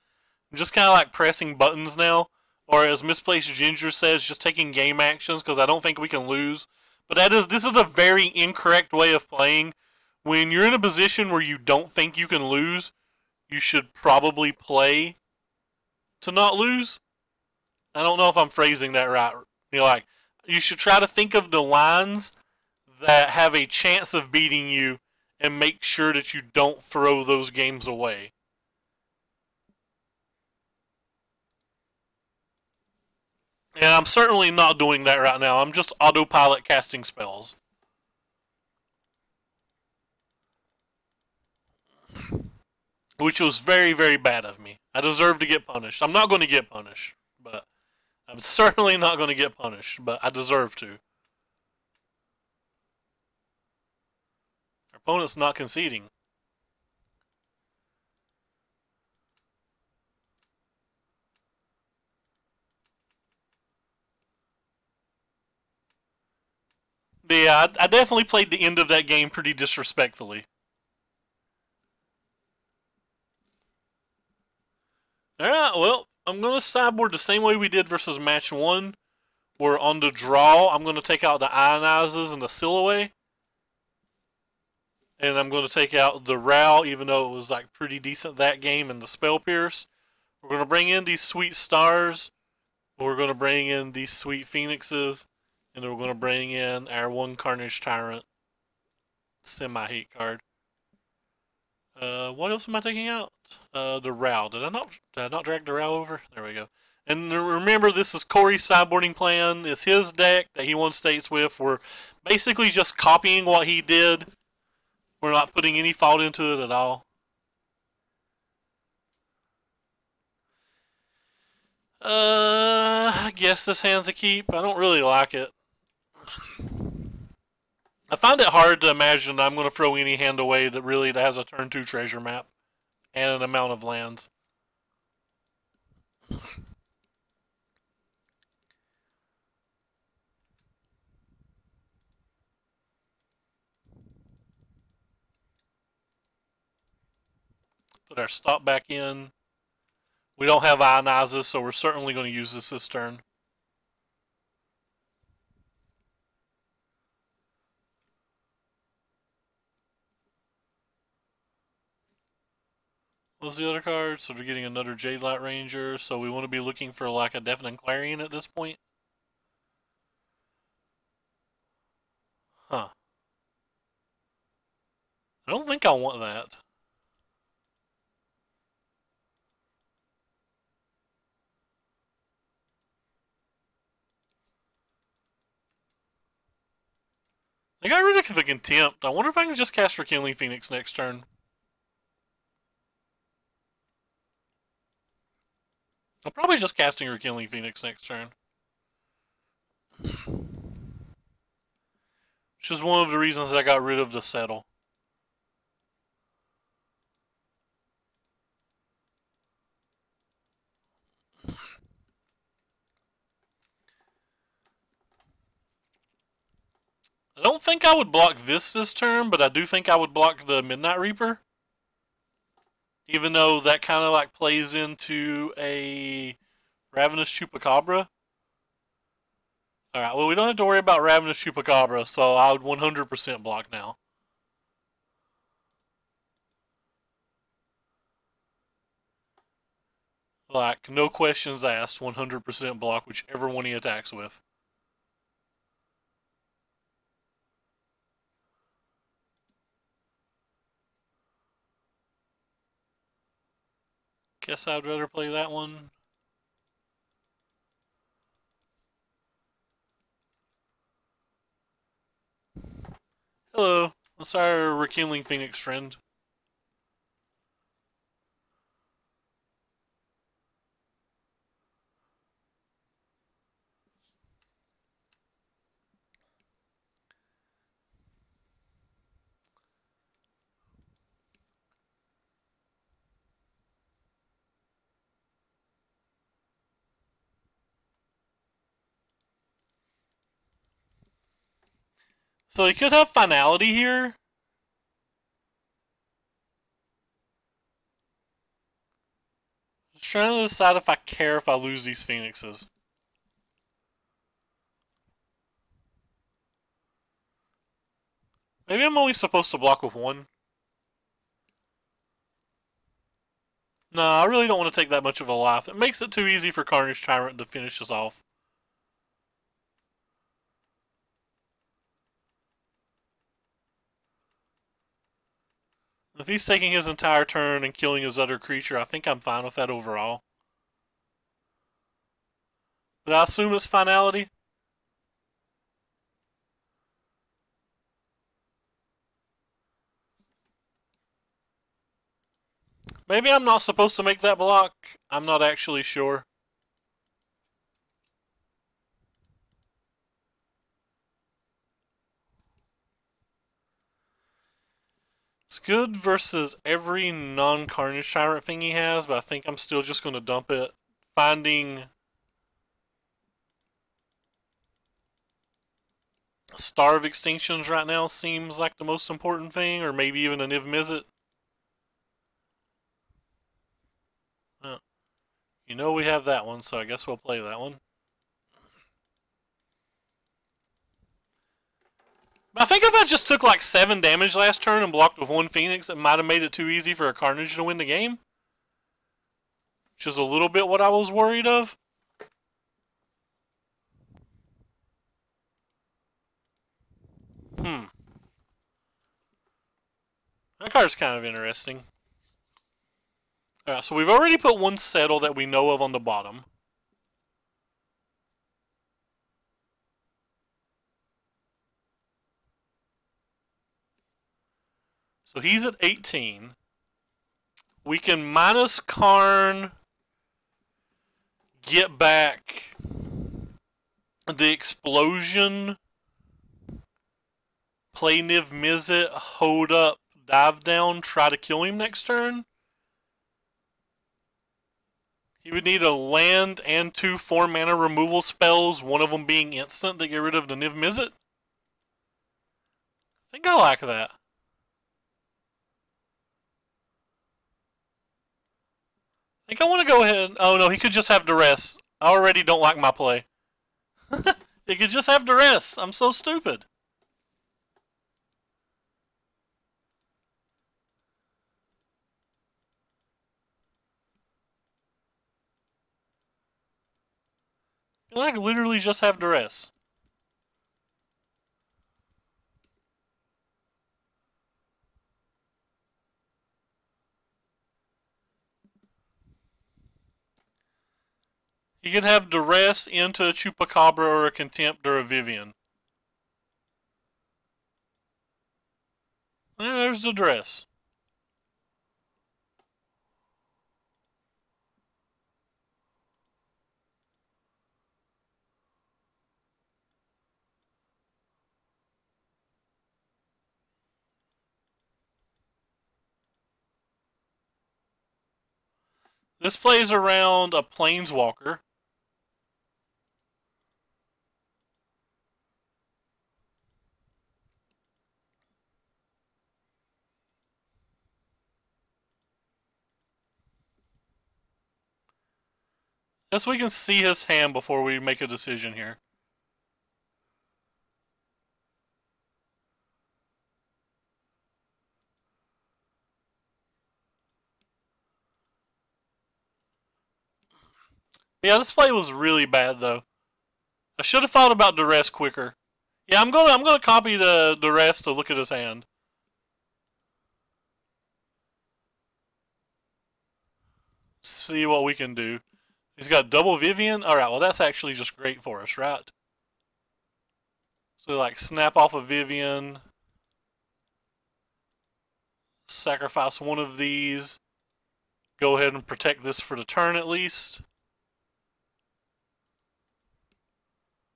I'm just kind of like pressing buttons now, or as Misplaced Ginger says, just taking game actions because I don't think we can lose. But this is a very incorrect way of playing. When you're in a position where you don't think you can lose, you should probably play to not lose. I don't know if I'm phrasing that right. Like you should try to think of the lines that have a chance of beating you and make sure that you don't throw those games away. And I'm certainly not doing that right now. I'm just autopilot casting spells. Which was very, very bad of me. I deserve to get punished. I'm not going to get punished, but I'm certainly not going to get punished, but I deserve to. Our opponent's not conceding. But yeah, I definitely played the end of that game pretty disrespectfully. Alright, well, I'm going to sideboard the same way we did versus match 1. Where on the draw, I'm going to take out the Ionizes and the Silhouette. And I'm going to take out the Row, even though it was like pretty decent that game, and the Spell Pierce. We're going to bring in these Sweet Stars. We're going to bring in these Sweet Phoenixes. And then we're going to bring in our one Carnage Tyrant semi-hate card. What else am I taking out? The Row. Did I not drag the Row over? There we go. And remember, this is Corey's sideboarding plan. It's his deck that he won states with. We're basically just copying what he did. We're not putting any thought into it at all. I guess this hand's a keep. I don't really like it. I find it hard to imagine I'm going to throw any hand away that really has a turn 2 treasure map and an amount of lands. Put our stop back in. We don't have Ionizes, so we're certainly going to use this turn. What's the other card? So we're getting another Jade Light Ranger, so we want to be looking for like a Deafening Clarion at this point. Huh. I don't think I want that. I got rid of the Contempt. I wonder if I can just cast Rekindling Phoenix next turn. I'm probably just casting Rekindling Phoenix next turn. Which is one of the reasons I got rid of the Settle. I don't think I would block this turn, but I do think I would block the Midnight Reaper. Even though that kind of like plays into a Ravenous Chupacabra. Alright, well we don't have to worry about Ravenous Chupacabra, so I would 100% block now. Like, no questions asked, 100% block whichever one he attacks with. Guess I'd rather play that one. Hello, that's our Rekindling Phoenix friend. So he could have finality here. Just trying to decide if I care if I lose these phoenixes. Maybe I'm only supposed to block with one. No, I really don't want to take that much of a life. It makes it too easy for Carnage Tyrant to finish us off. If he's taking his entire turn and killing his other creature, I think I'm fine with that overall. But I assume it's finality. Maybe I'm not supposed to make that block. I'm not actually sure. It's good versus every non-Carnage Tyrant thing he has, but I think I'm still just going to dump it. Finding Star of Extinctions right now seems like the most important thing, or maybe even a Niv Mizzet. You know we have that one, so I guess we'll play that one. I think if I just took like 7 damage last turn and blocked with 1 Phoenix, it might have made it too easy for a Carnage to win the game. Which is a little bit what I was worried of. That card's kind of interesting. Alright, so we've already put 1 settle that we know of on the bottom. So he's at 18. We can minus Karn, get back the explosion, play Niv Mizzet, hold up, dive down, try to kill him next turn. He would need a land and 2 4-mana removal spells, one of them being instant to get rid of the Niv Mizzet. I think I like that. I think I want to go ahead. Oh no, he could just have duress. I already don't like my play. He could just have duress. I'm so stupid. I could literally just have duress. He could have duress into a Chupacabra or a Contempt or a Vivian. And there's the duress. This plays around a Planeswalker. Guess we can see his hand before we make a decision here. Yeah, this play was really bad though. I should have thought about duress quicker. Yeah, I'm gonna copy the duress to look at his hand. See what we can do. He's got double Vivian. Alright, well that's actually just great for us, right? So like snap off a Vivian. Sacrifice one of these. Go ahead and protect this for the turn at least.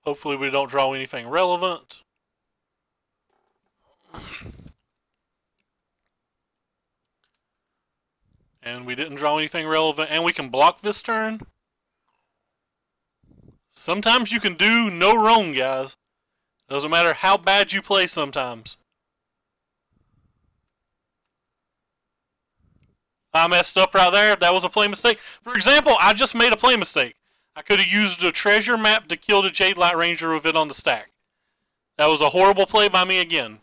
Hopefully we don't draw anything relevant. And we didn't draw anything relevant. And we can block this turn. Sometimes you can do no wrong, guys. Doesn't matter how bad you play sometimes. I messed up right there. That was a play mistake. For example, I just made a play mistake. I could have used a treasure map to kill the Jade Light Ranger with it on the stack. That was a horrible play by me again.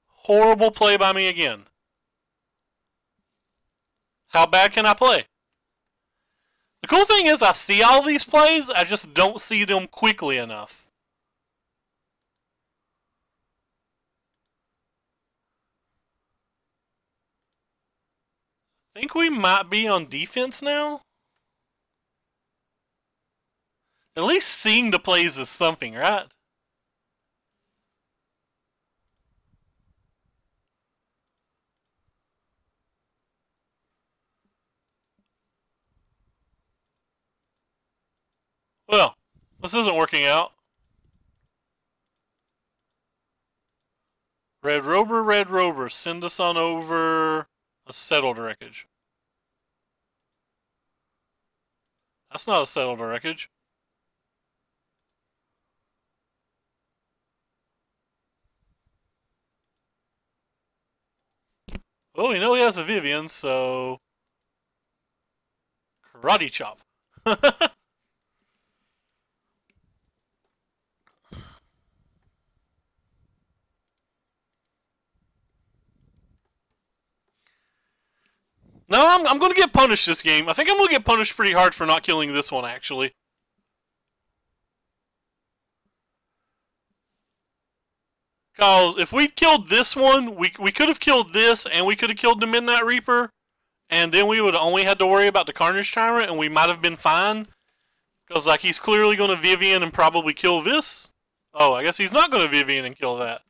Horrible play by me again. How bad can I play? The cool thing is I see all these plays, I just don't see them quickly enough. I think we might be on defense now. At least seeing the plays is something, right? Well, this isn't working out. Red Rover, send us on over a settled wreckage. That's not a settled wreckage. Well, we know he has a Vivian, so... Karate chop. No, I'm going to get punished this game. I think I'm going to get punished pretty hard for not killing this one, actually. Because if we killed this one, we could have killed this, and we could have killed the Midnight Reaper, and then we would have only had to worry about the Carnage Tyrant, and we might have been fine. Because, like, he's clearly going to Vivian and probably kill this. Oh, I guess he's not going to Vivian and kill that.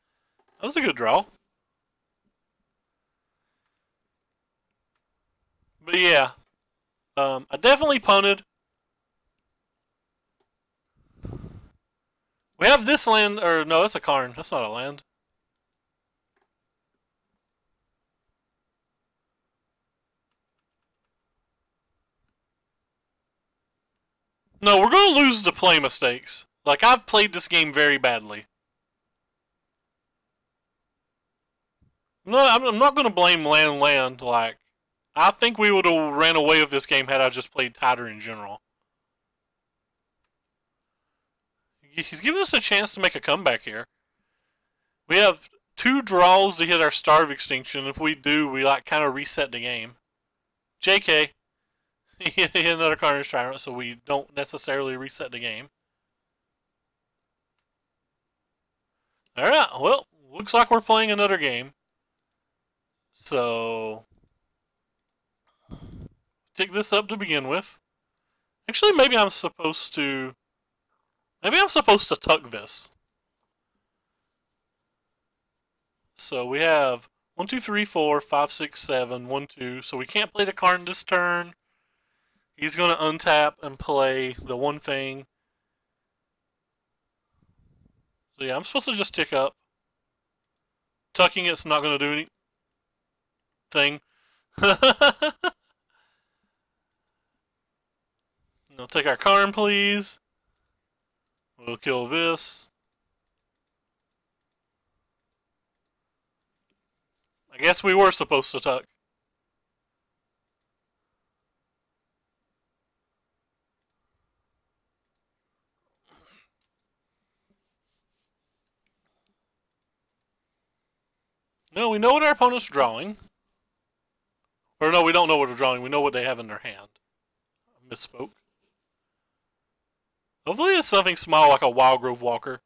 That was a good draw. But yeah, I definitely punted. We have this land, or no, that's a Karn. That's not a land. No, we're going to lose the play mistakes. Like, I've played this game very badly. No, I'm not going to blame land. Like, I think we would have ran away with this game had I just played tighter in general. He's giving us a chance to make a comeback here. We have 2 draws to hit our Starve Extinction. If we do, we like kind of reset the game. JK. He hit another Carnage Tyrant, so we don't necessarily reset the game. Alright, well, looks like we're playing another game. So, pick this up to begin with. Actually, maybe I'm supposed to tuck this. So we have 1, 2, 3, 4, 5, 6, 7, 1, 2. So we can't play the Karn this turn. He's going to untap and play the one thing. So yeah, I'm supposed to just tick up. Tucking it's not going to do anything. Now take our Karn, please. We'll kill this. I guess we were supposed to tuck. No, we know what our opponent's drawing. Or no, we don't know what they're drawing. We know what they have in their hand. I misspoke. Hopefully it's something small like a Wildgrove Walker.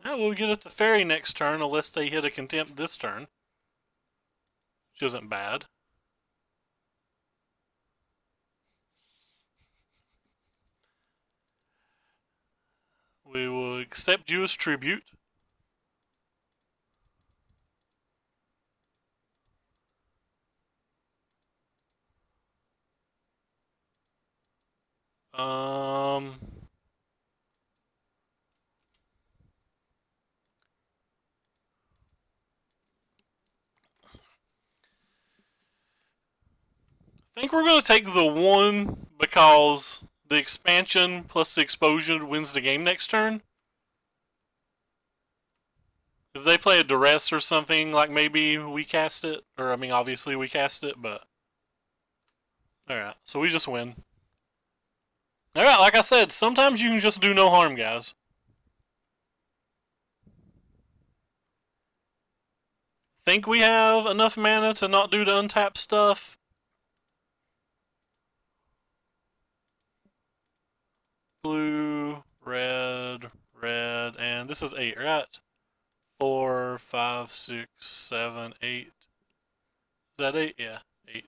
We'll get it to Fairy next turn unless they hit a Contempt this turn. Which isn't bad. We will accept you as tribute. I think we're going to take the 1 because the expansion plus the exposure wins the game next turn. If they play a duress or something, like maybe we cast it. Or, I mean, obviously we cast it, but... Alright, so we just win. Alright, like I said, sometimes you can just do no harm, guys. Think we have enough mana to not do the untap stuff? Blue, red, and this is 8, right? 4, 5, 6, 7, 8. Is that 8? Yeah, 8.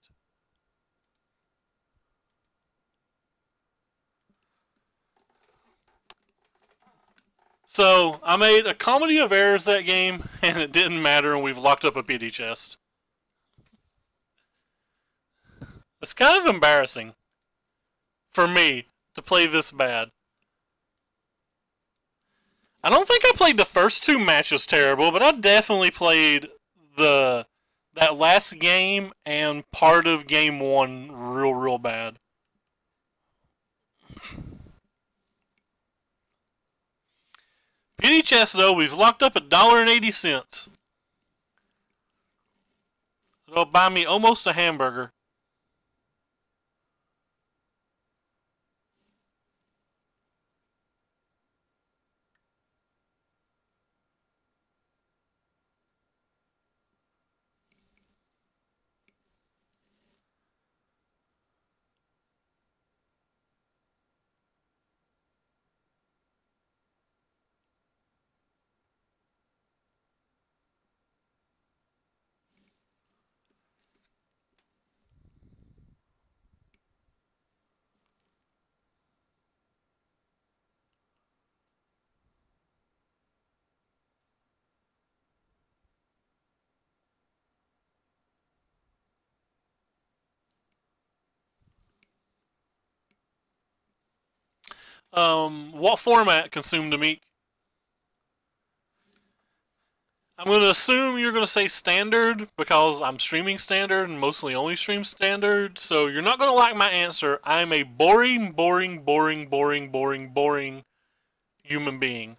So, I made a comedy of errors that game, and it didn't matter, and we've locked up a pity chest. It's kind of embarrassing for me to play this bad. I don't think I played the first 2 matches terrible, but I definitely played that last game and part of game 1 real bad. Pity chest though, we've locked up $1.80. It'll buy me almost a hamburger. What format, Consume the Meek? I'm going to assume you're going to say standard because I'm streaming standard and mostly only stream standard, so you're not going to like my answer. I'm a boring human being.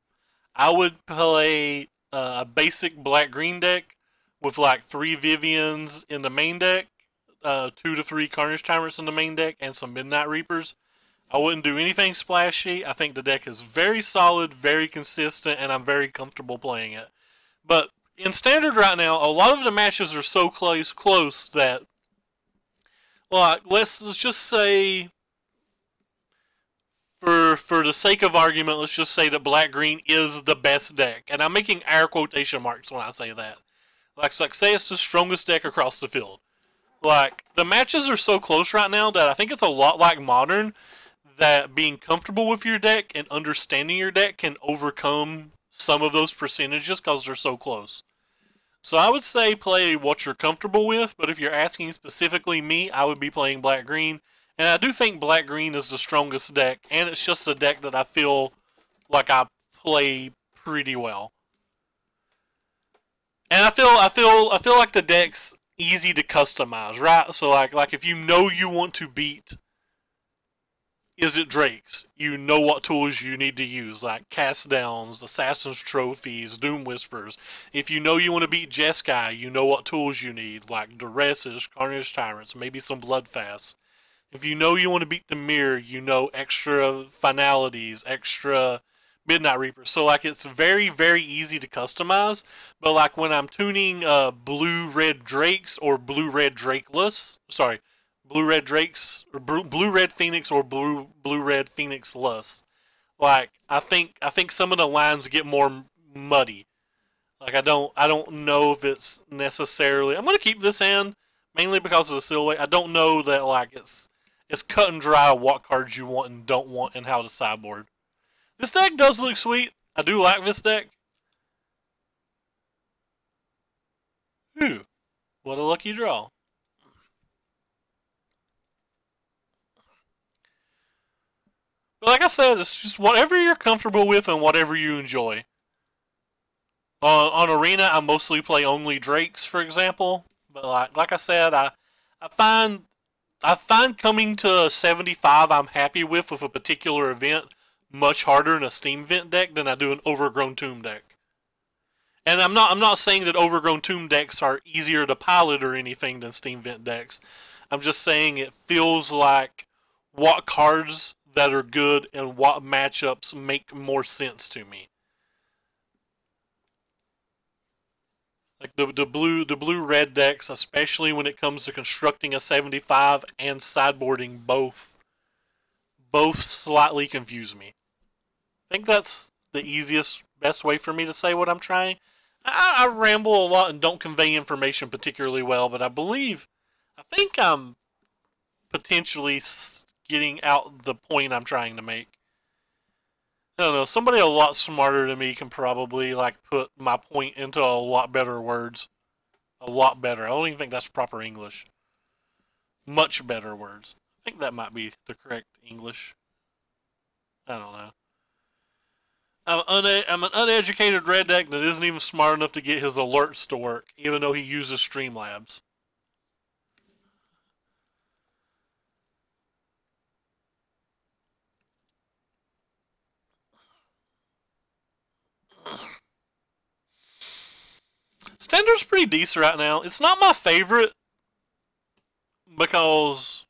I would play a basic black-green deck with like 3 Vivians in the main deck, 2 to 3 Carnage Tyrants in the main deck, and some Midnight Reapers. I wouldn't do anything splashy. I think the deck is very solid, very consistent, and I'm very comfortable playing it. But in standard right now, a lot of the matches are so close that, well, let's just say, for the sake of argument, let's just say that black-green is the best deck. And I'm making air quotation marks when I say that. Like say it's the strongest deck across the field. Like, the matches are so close right now that I think it's a lot like Modern, that being comfortable with your deck and understanding your deck can overcome some of those percentages because they're so close. So I would say play what you're comfortable with, but if you're asking specifically me, I would be playing black-green. And I do think black-green is the strongest deck, and it's just a deck that I feel like I play pretty well. And I feel like the deck's easy to customize, right? So like if you know you want to beat Is It Drakes, you know what tools you need to use, like Cast Downs, Assassin's Trophies, Doom Whispers. If you know you want to beat Jeskai, you know what tools you need, like Duresses, Carnage Tyrants, maybe some Bloodfasts. If you know you want to beat the Mirror, you know extra Finalities, extra Midnight Reapers. So like it's very easy to customize, but like when I'm tuning blue-red Drakes or blue-red Drakeless, sorry, blue-red Drakes or blue-red Phoenix or blue-red Phoenix Lust, like I think some of the lines get more muddy. Like I don't know if it's necessarily. I'm gonna keep this hand mainly because of the silhouette. I don't know that like it's cut and dry what cards you want and don't want and how to sideboard. This deck does look sweet. I do like this deck. Ooh, what a lucky draw. But like I said, it's just whatever you're comfortable with and whatever you enjoy. On Arena, I mostly play only Drakes, for example. But like I said, I find coming to a 75 I'm happy with a particular event much harder in a Steam Vent deck than I do an Overgrown Tomb deck. And I'm not saying that Overgrown Tomb decks are easier to pilot or anything than Steam Vent decks. I'm just saying it feels like what cards that are good and what matchups make more sense to me. Like the blue red decks, especially when it comes to constructing a 75 and sideboarding both slightly confuse me. I think that's the easiest, best way for me to say what I'm trying. I ramble a lot and don't convey information particularly well, but I think I'm potentially getting out the point I'm trying to make. I don't know, somebody a lot smarter than me can probably put my point into a lot better words. A lot better. I don't even think that's proper English. Much better words. I think that might be the correct English. I don't know. I'm an uneducated red deck that isn't even smart enough to get his alerts to work, even though he uses Streamlabs. Standard's pretty decent right now. It's not my favorite because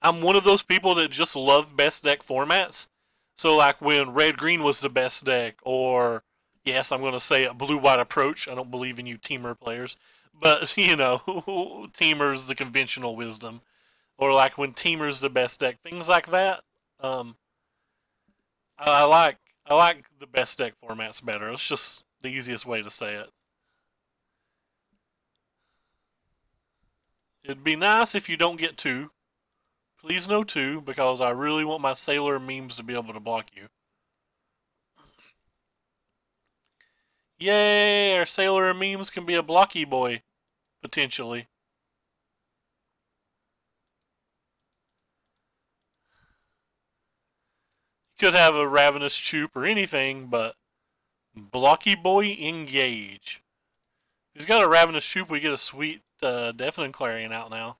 I'm one of those people that just love best deck formats. So like when red-green was the best deck, or yes, I'm going to say a blue-white approach. I don't believe in you teamer players. But, you know, teamer's the conventional wisdom. Or like when teamer's the best deck. Things like that. I like the best deck formats better. It's just the easiest way to say it. It'd be nice if you don't get 2. Please no 2, because I really want my Sailor memes to be able to block you. Yay! Our Sailor memes can be a blocky boy. Potentially. You could have a Ravenous Choop or anything, but blocky boy engage. If he's got a Ravenous Choop, we get a sweet Deafening Clarion out now.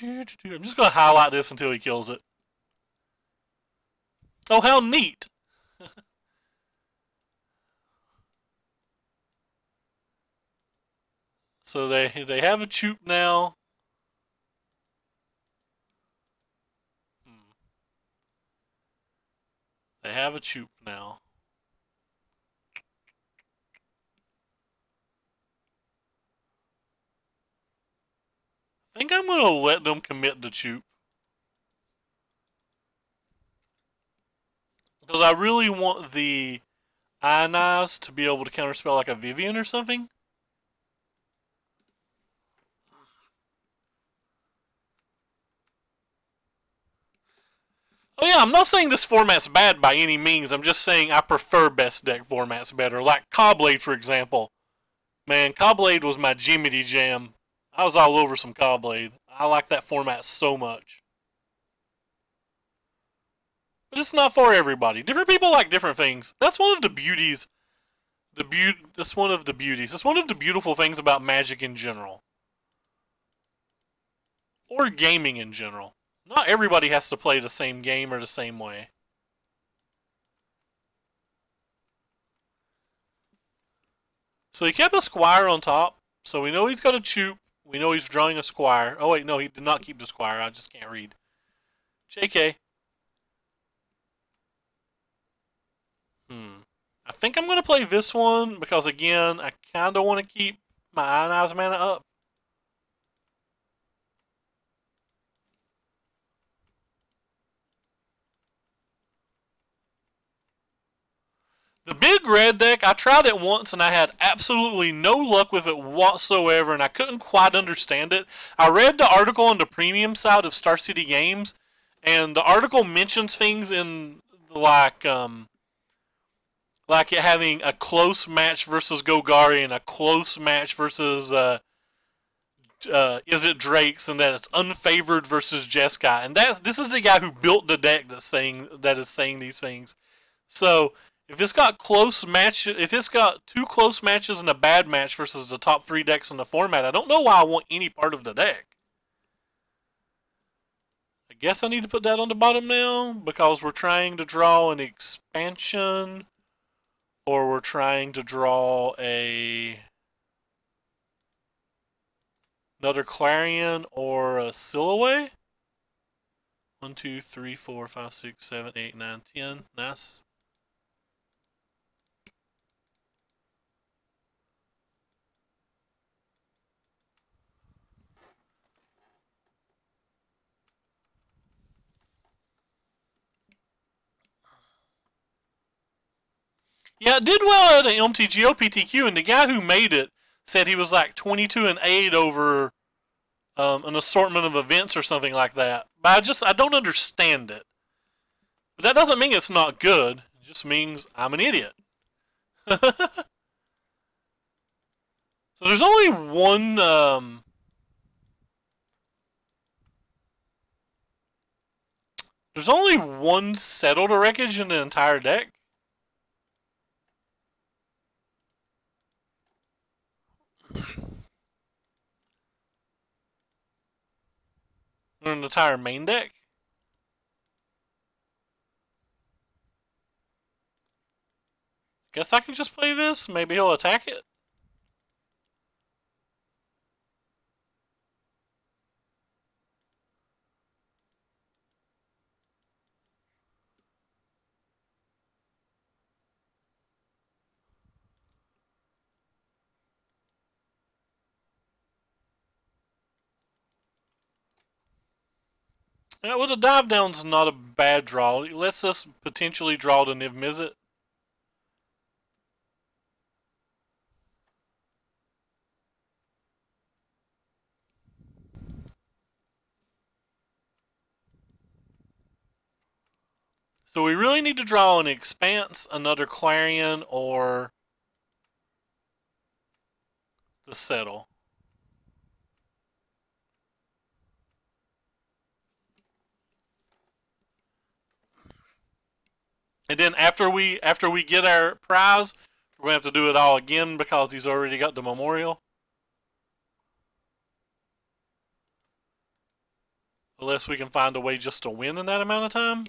I'm just going to highlight this until he kills it. Oh, how neat! So they have a Choop now. They have a Choop now. I think I'm going to let them commit the Choop. Because I really want the Ionize to be able to counterspell like a Vivian or something. Oh yeah, I'm not saying this format's bad by any means. I'm just saying I prefer best deck formats better. Like Cobblade, for example. Man, Cobblade was my Jiminy Jam. I was all over some Cobblade. I like that format so much. But it's not for everybody. Different people like different things. That's one of the beauties. That's one of the beauties. It's one of the beautiful things about Magic in general. Or gaming in general. Not everybody has to play the same game or the same way. So he kept a Squire on top. So we know he's got a Choop. We know he's drawing a Squire. Oh wait, no, he did not keep the Squire. I just can't read. JK. I think I'm going to play this one because, again, I kind of want to keep my Ionize mana up. The good red deck. I tried it once and I had absolutely no luck with it whatsoever, and I couldn't quite understand it. I read the article on the premium side of Star City Games, and the article mentions things in like it having a close match versus Golgari and a close match versus is it Drake's, and that it's unfavored versus Jeskai, and this is the guy who built the deck that is saying these things. So if it's got if it's got 2 close matches and a bad match versus the top 3 decks in the format, I don't know why I want any part of the deck. I guess I need to put that on the bottom now because we're trying to draw an expansion, or we're trying to draw another Clarion or a Silhouette. 1, 2, 3, 4, 5, 6, 7, 8, 9, 10. Nice. Yeah, it did well at the MTGO PTQ, and the guy who made it said he was like 22-8 over an assortment of events or something like that. But I don't understand it. But that doesn't mean it's not good. It just means I'm an idiot. So there's only one settled wreckage in the entire deck. Or an entire main deck. Guess I can just play this. Maybe he'll attack it. Yeah, well, the dive down's not a bad draw. It lets us potentially draw the Niv Mizzet. So we really need to draw an Expanse, another Clarion, or the Settle. And then after we get our prize, we're going to have to do it all again because he's already got the Memorial. Unless we can find a way just to win in that amount of time.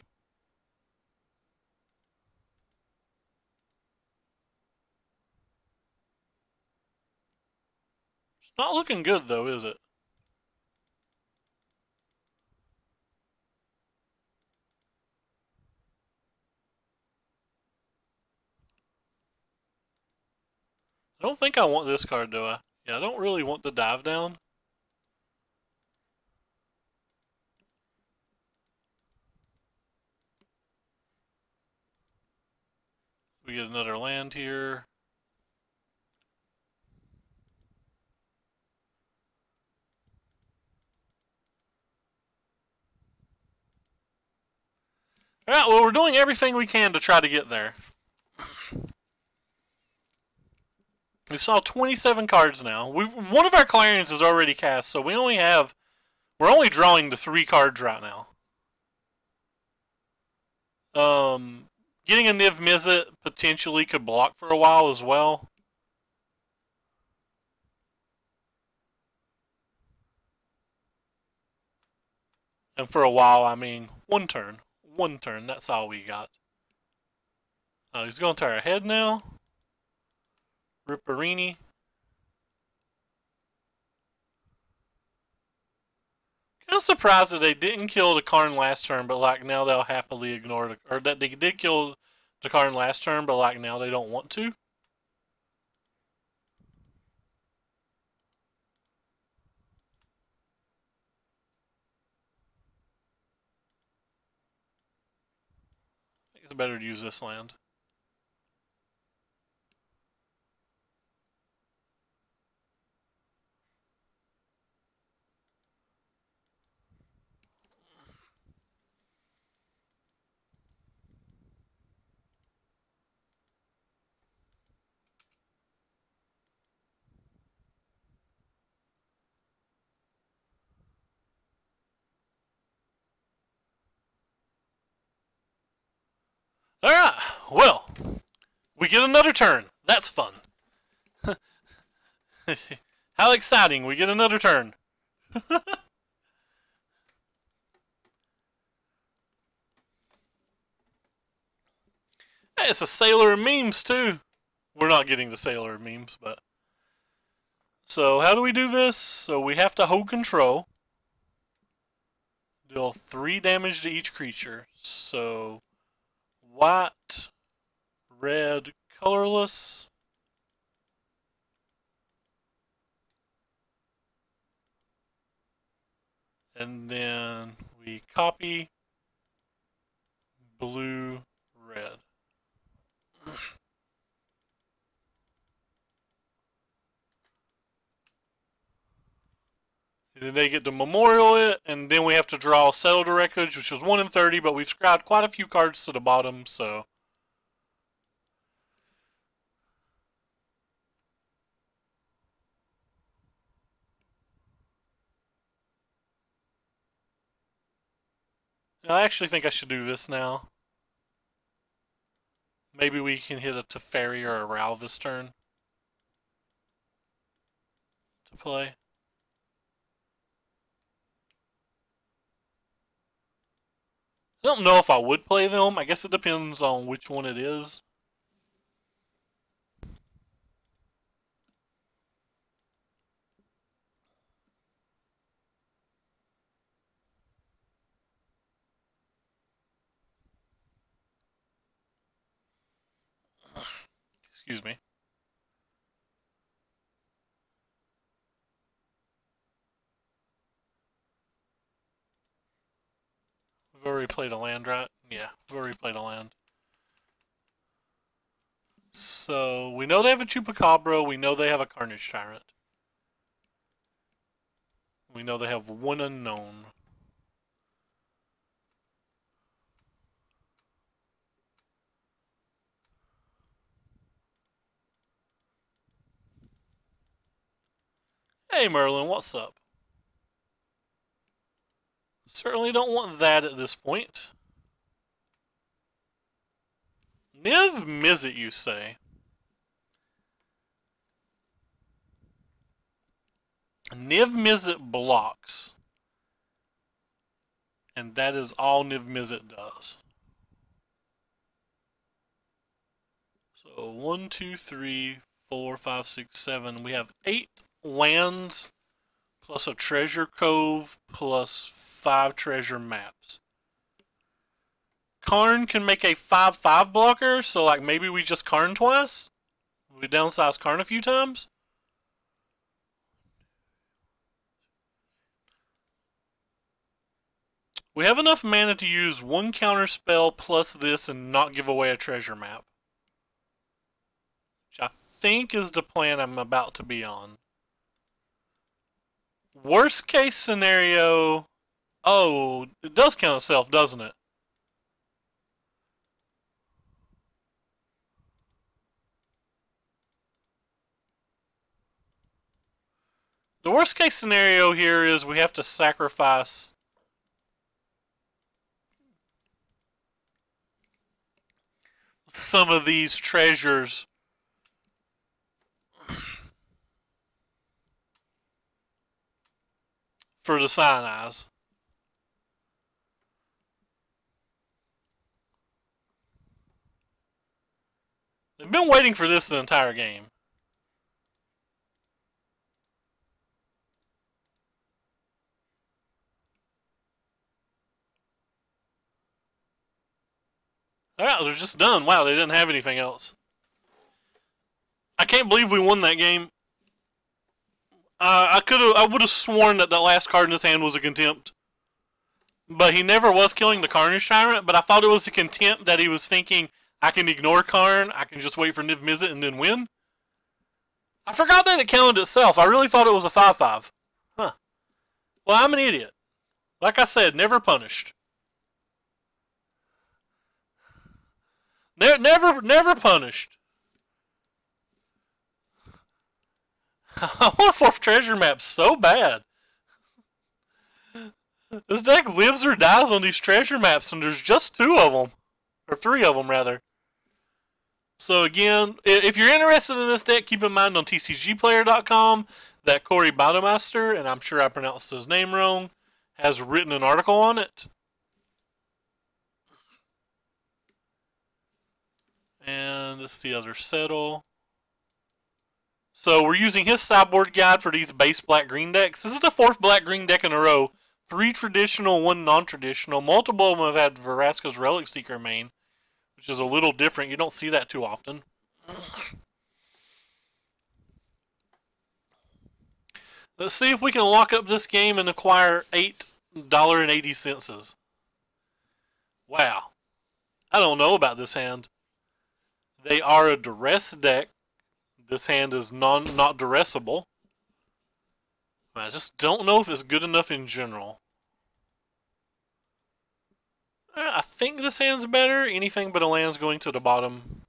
It's not looking good though, is it? I don't think I want this card, do I? Yeah, I don't really want the dive down. We get another land here. Alright, well, we're doing everything we can to try to get there. We saw 27 cards now. One of our Clarions is already cast, so we're only drawing the 3 cards right now. Getting a Niv Mizzet potentially could block for a while as well. And for a while, I mean, one turn. One turn, that's all we got. Oh, he's going to our head now. Ripperini. Kind of surprised that they didn't kill the Karn last turn, but like now they'll happily ignore it. Or that they did kill the Karn last turn, but like now they don't want to. I think it's better to use this land. well, we get another turn. That's fun. How exciting, we get another turn. Hey, it's a Sailor of Memes, too. We're not getting the Sailor of Memes, but... So, how do we do this? So, we have to hold control. Deal 3 damage to each creature. So, white, red, colorless. And then we copy blue, red. Then they get to memorial it, and then we have to draw Settle to Wreckage, which was 1 in 30, but we've scribed quite a few cards to the bottom, so... I actually think I should do this now. Maybe we can hit a Teferi or a Rao this turn to play. I don't know if I would play them. I guess it depends on which one it is. Excuse me. We've already played a land, right? Yeah, we've already played a land. So, we know they have a Chupacabra. We know they have a Carnage Tyrant. We know they have 1 unknown. Hey Merlin, what's up? Certainly don't want that at this point. Niv Mizzet, you say? Niv Mizzet blocks. And that is all Niv Mizzet does. So 1, 2, 3, 4, 5, 6, 7. We have 8 lands plus a treasure cove plus 5 treasure maps. Karn can make a 5/5 blocker, so like maybe we just Karn twice. We downsize Karn a few times. We have enough mana to use 1 counter spell plus this and not give away a treasure map. Which I think is the plan I'm about to be on. Worst case scenario... Oh, it does count itself, doesn't it? The worst case scenario here is we have to sacrifice some of these treasures for the Sinai's. They've been waiting for this the entire game. Alright, they're just done. Wow, they didn't have anything else. I can't believe we won that game. I would have sworn that last card in his hand was a contempt. But he never was killing the Carnage Tyrant, but I thought it was a contempt that he was thinking, I can ignore Karn, I can just wait for Niv Mizzet and then win. I forgot that it counted itself. I really thought it was a 5/5. Huh. Well, I'm an idiot. Like I said, never punished. Never punished. I want 4th treasure map so bad. This deck lives or dies on these treasure maps, and there's just 2 of them. Or 3 of them, rather. So again, if you're interested in this deck, keep in mind on TCGplayer.com that Corey Bademaster, and I'm sure I pronounced his name wrong, has written an article on it. And this is the other settle. So we're using his sideboard guide for these base black-green decks. This is the 4th black-green deck in a row. 3 traditional, 1 non-traditional. Multiple of them have had Vraska's Relic Seeker main, which is a little different. You don't see that too often. Let's see if we can lock up this game and acquire $8.80. Wow. I don't know about this hand. They are a duress deck. This hand is not duressable. I just don't know if it's good enough in general. I think this hand's better. Anything but a land's going to the bottom.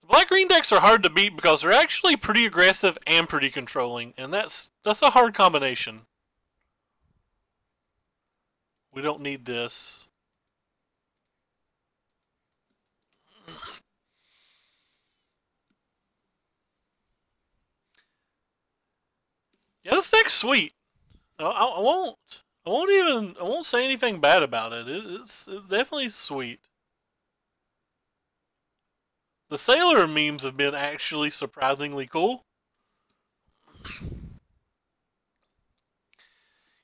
Black-green decks are hard to beat because they're actually pretty aggressive and pretty controlling, and that's a hard combination. We don't need this. Yeah, this deck's sweet. I won't say anything bad about it. It's definitely sweet. The Sailor memes have been actually surprisingly cool.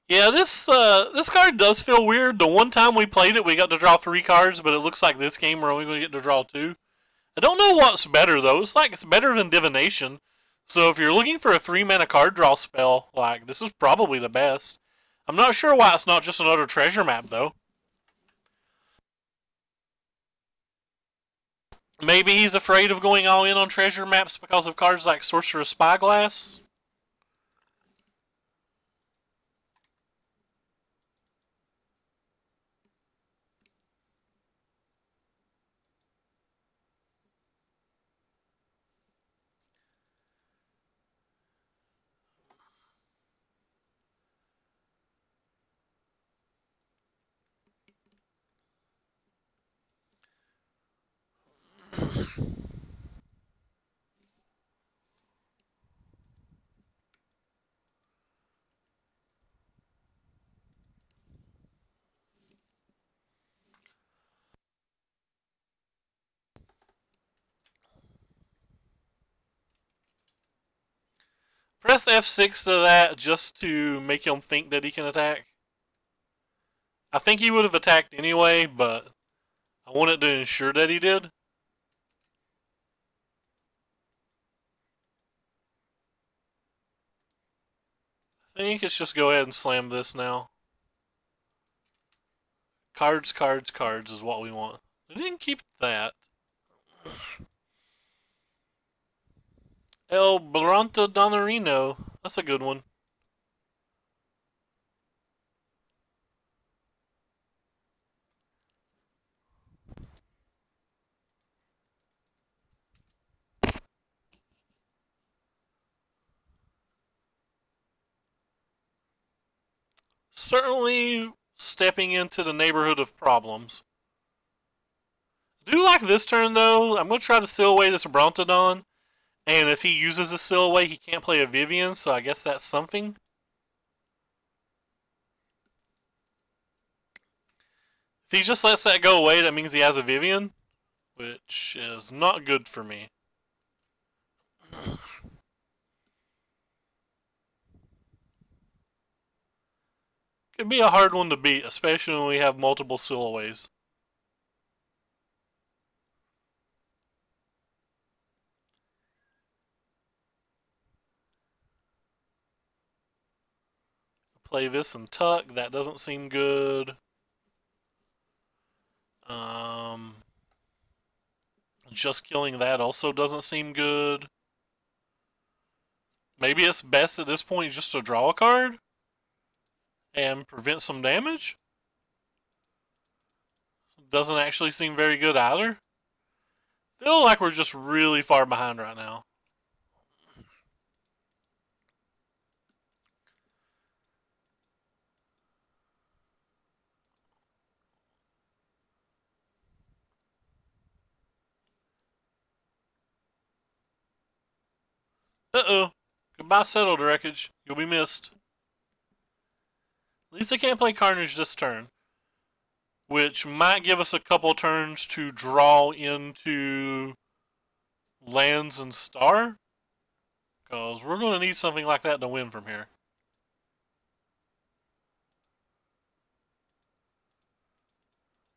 Yeah, this card does feel weird. The one time we played it, we got to draw 3 cards, but it looks like this game we're only going to get to draw 2. I don't know what's better though. It's like it's better than Divination. So if you're looking for a 3-mana card draw spell, like this is probably the best. I'm not sure why it's not just another treasure map though. Maybe he's afraid of going all in on treasure maps because of cards like Sorcerer's Spyglass. Press F6 to that just to make him think that he can attack. I think he would have attacked anyway, but I wanted to ensure that he did. I think it's just go ahead and slam this now. Cards, cards, cards is what we want. I didn't keep that. El Bronto Donarino. That's a good one. Certainly stepping into the neighborhood of problems. I do like this turn though. I'm going to try to seal away this Brontodon. And if he uses a seal away, he can't play a Vivian, so I guess that's something. If he just lets that go away, that means he has a Vivian, which is not good for me. Could be a hard one to beat, especially when we have multiple seal aways. Play this and tuck. That doesn't seem good. Just killing that also doesn't seem good. Maybe it's best at this point just to draw a card and prevent some damage. Doesn't actually seem very good either. Feel like we're just really far behind right now. Uh-oh. Goodbye, settled wreckage. You'll be missed. At least they can't play Carnage this turn, which might give us a couple turns to draw into lands and star, because we're going to need something like that to win from here.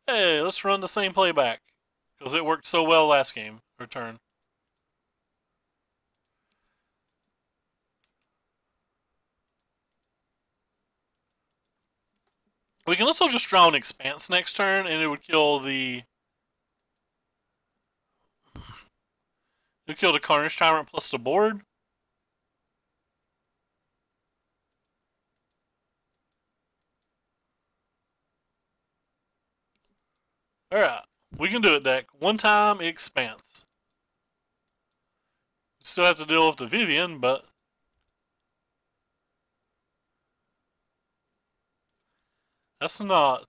Hey, let's run the same playback, because it worked so well last game, or turn. We can also just draw an Expanse next turn, and it would kill the... It would kill the Carnage Tyrant plus the board. Alright, we can do it, deck. One time, Expanse. Still have to deal with the Vivian, but... That's not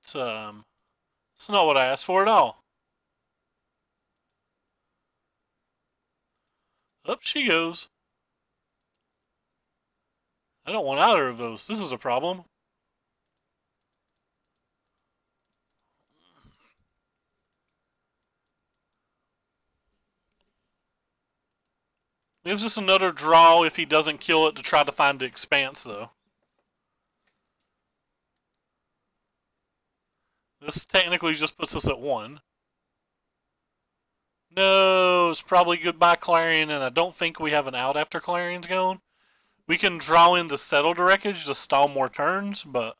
what I asked for at all. Up she goes. I don't want either of those. This is a problem. Gives us another draw if he doesn't kill it to try to find the Expanse, though. This technically just puts us at 1. No, it's probably goodbye Clarion, and I don't think we have an out after Clarion's gone. We can draw in the settled wreckage to stall more turns, but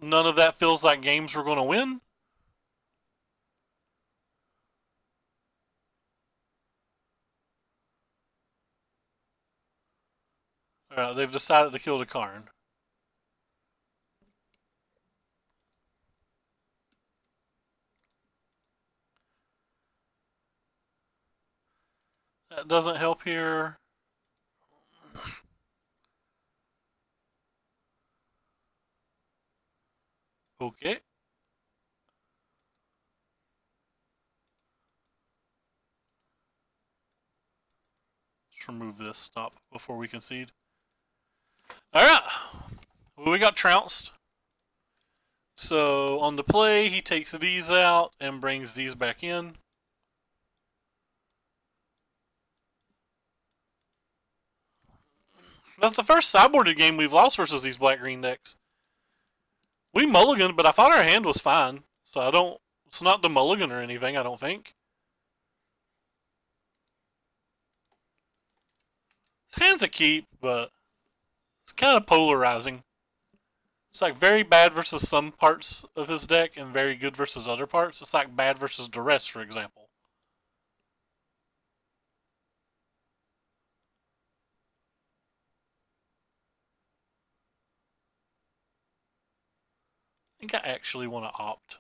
none of that feels like games we're going to win. Alright, they've decided to kill the Karn. That doesn't help here. Okay. Let's remove this. Stop before we concede. Alright. Well, we got trounced. So on the play, he takes these out and brings these back in. That's the first sideboarded game we've lost versus these black-green decks. We mulliganed, but I thought our hand was fine. So I don't... It's not the mulligan or anything, I don't think. His hand's a keep, but it's kind of polarizing. It's like very bad versus some parts of his deck and very good versus other parts. It's like bad versus Duress, for example. I think I actually want to opt.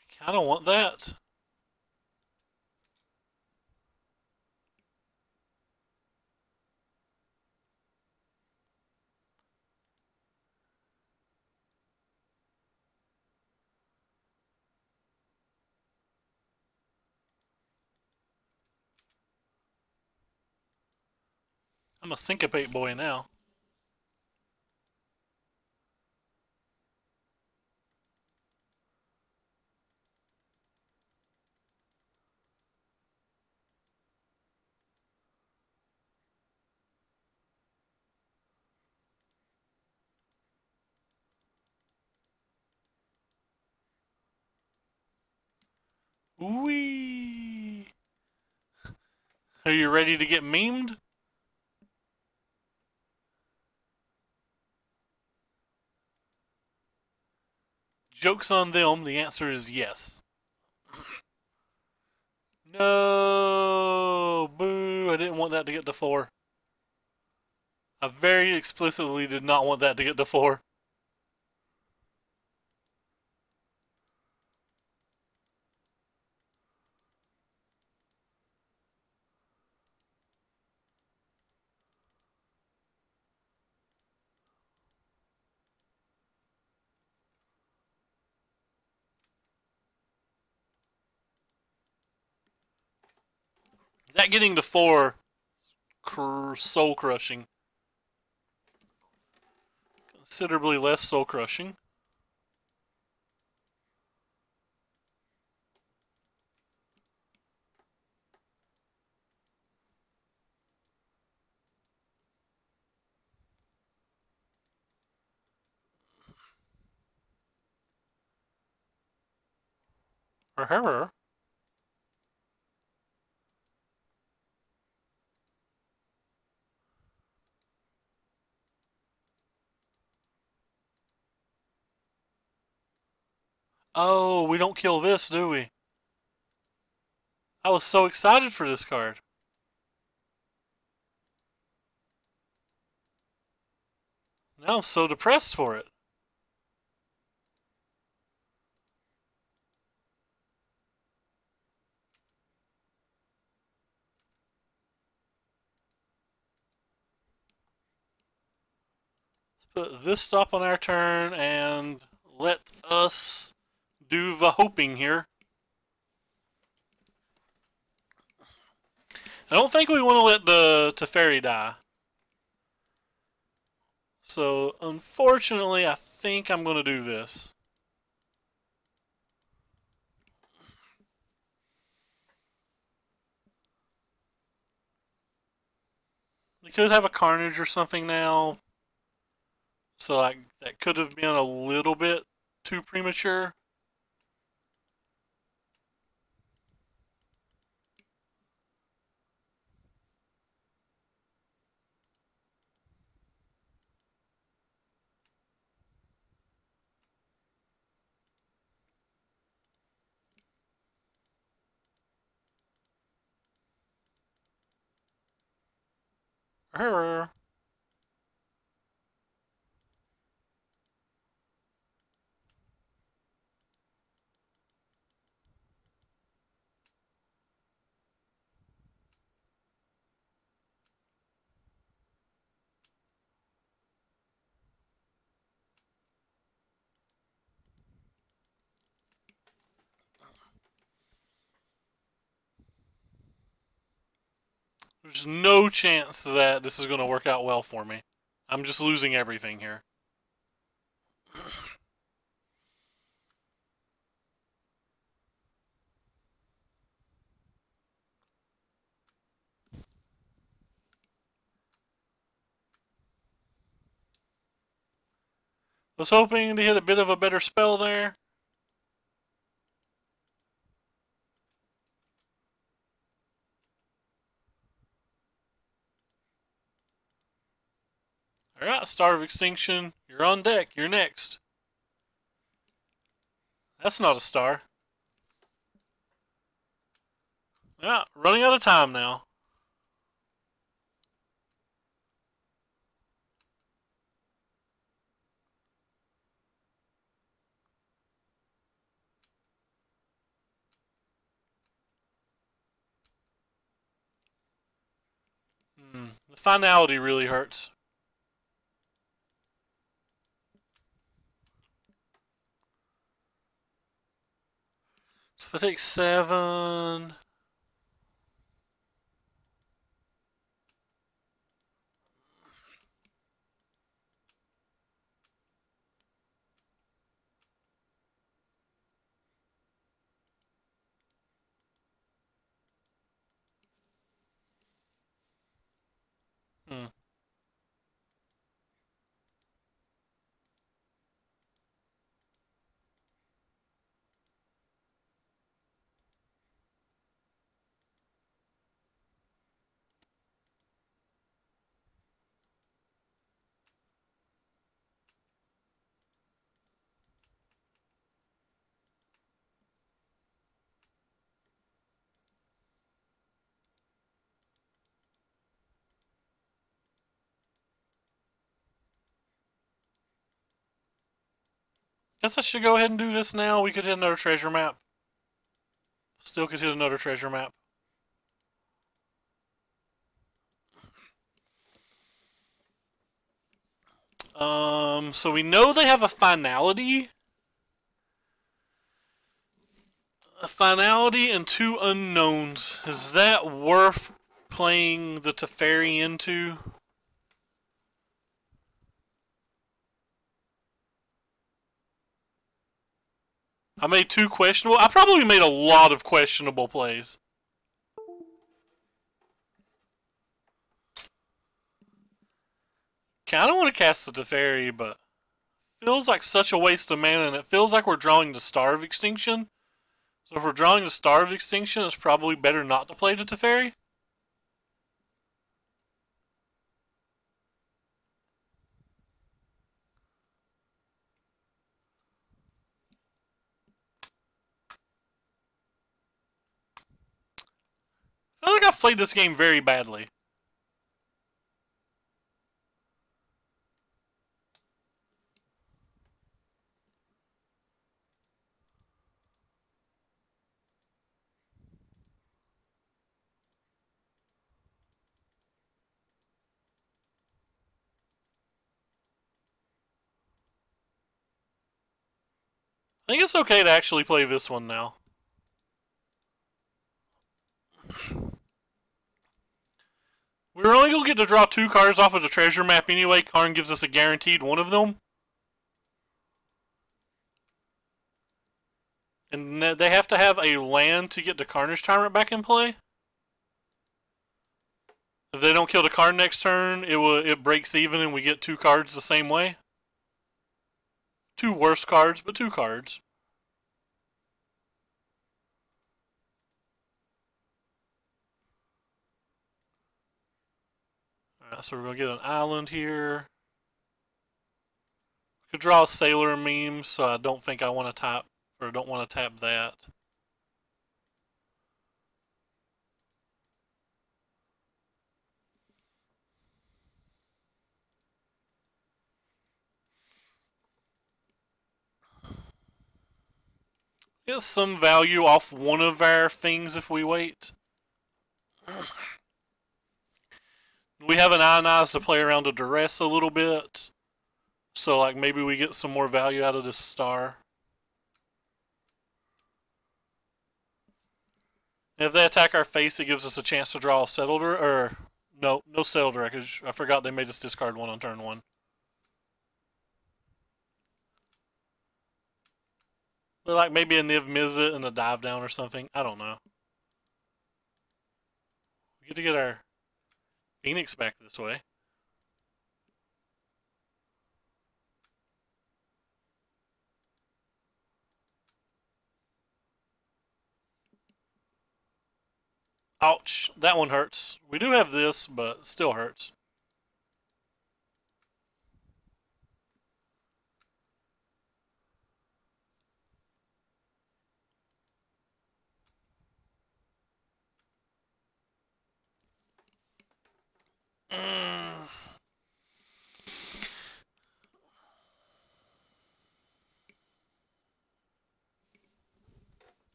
I kind of want that. I'm a syncopate boy now. Wee. Are you ready to get memed? Joke's on them, the answer is yes. No! Boo! I didn't want that to get to 4. I very explicitly did not want that to get to 4. That getting to 4, soul crushing. Considerably less soul crushing. Her. Oh, we don't kill this, do we? I was so excited for this card. Now I'm so depressed for it. Let's put this stop on our turn and let us do the hoping here. I don't think we want to let the Teferi die. So, unfortunately, I think I'm going to do this. We could have a Carnage or something now. So, like, that could have been a little bit too premature. Her. There's no chance that this is going to work out well for me. I'm just losing everything here. Was hoping to hit a bit of a better spell there. Alright, Star of Extinction. You're on deck. You're next. That's not a star. Yeah, running out of time now. The finality really hurts. So if I take 7... Guess I should go ahead and do this now. We could hit another treasure map. Still could hit another treasure map. So we know they have a finality. A finality and 2 unknowns. Is that worth playing the Teferi into? I made 2 questionable. I probably made a lot of questionable plays. Kinda want to cast the Teferi, but feels like such a waste of mana, and it feels like we're drawing the Star of Extinction. So if we're drawing the Star of Extinction, it's probably better not to play the Teferi. I feel like I've played this game very badly. I think it's okay to actually play this one now. We're only going to get to draw 2 cards off of the treasure map anyway. Karn gives us a guaranteed one of them. And they have to have a land to get the Carnage Tyrant back in play. If they don't kill the card next turn, it breaks even and we get 2 cards the same way. 2 worse cards, but 2 cards. Alright, so we're going to get an island here. I could draw a Sailor meme, so I don't think I want to tap, or don't want to tap that. Get some value off one of our things if we wait. We have an Ionize to play around a Duress a little bit. So like maybe we get some more value out of this star. And if they attack our face, it gives us a chance to draw a Settled, or no Settled Wreckage. I forgot they made us discard 1 on turn 1. Like maybe a Niv Mizzet and a Dive Down or something. I don't know. We get to get our Phoenix back this way. Ouch. That one hurts. We do have this, but it still hurts.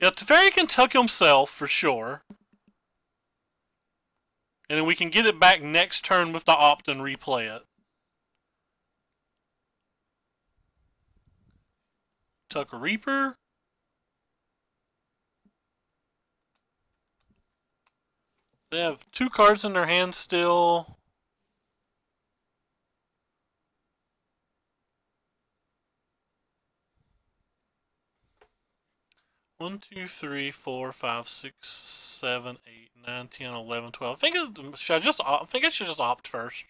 Yeah, Teferi can tuck himself for sure. And then we can get it back next turn with the opt and replay it. Tuck a Reaper. They have 2 cards in their hand still. One, 2, 3, 4, 5, 6, 7, 8, 9, 10, 11, 12. I think I should just opt first.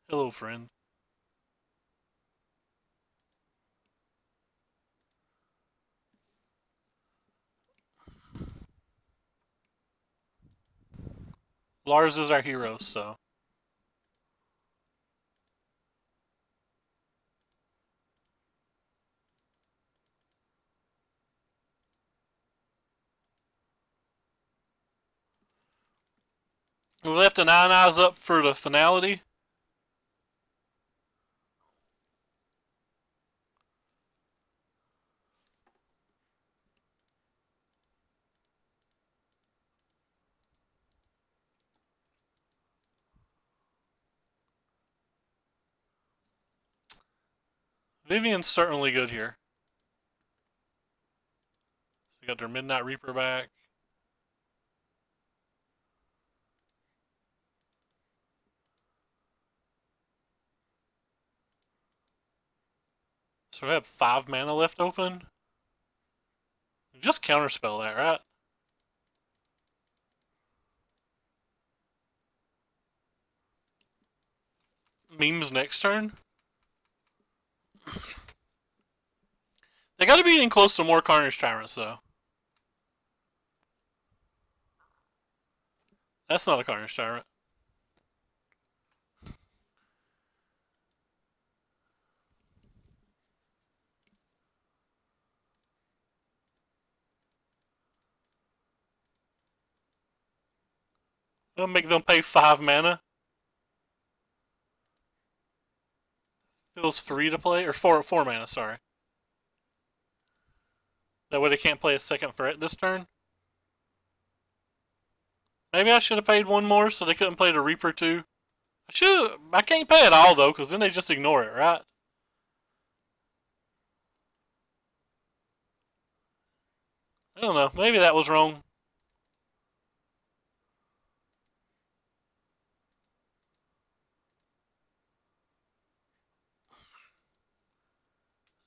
Hello, friend. Lars is our hero, so. We left an Ionize up for the finality. Vivian's certainly good here. So they got their Midnight Reaper back. So we have 5 mana left open. Just counterspell that, right? Memes next turn. They gotta be getting close to more Carnage Tyrants, though. That's not a Carnage Tyrant. I'll make them pay 5 mana. Feels 3 to play, or 4 mana, sorry. That way they can't play a second threat this turn. Maybe I should have paid 1 more so they couldn't play the Reaper too. I can't pay it all though, because then they just ignore it, right? I don't know, maybe that was wrong.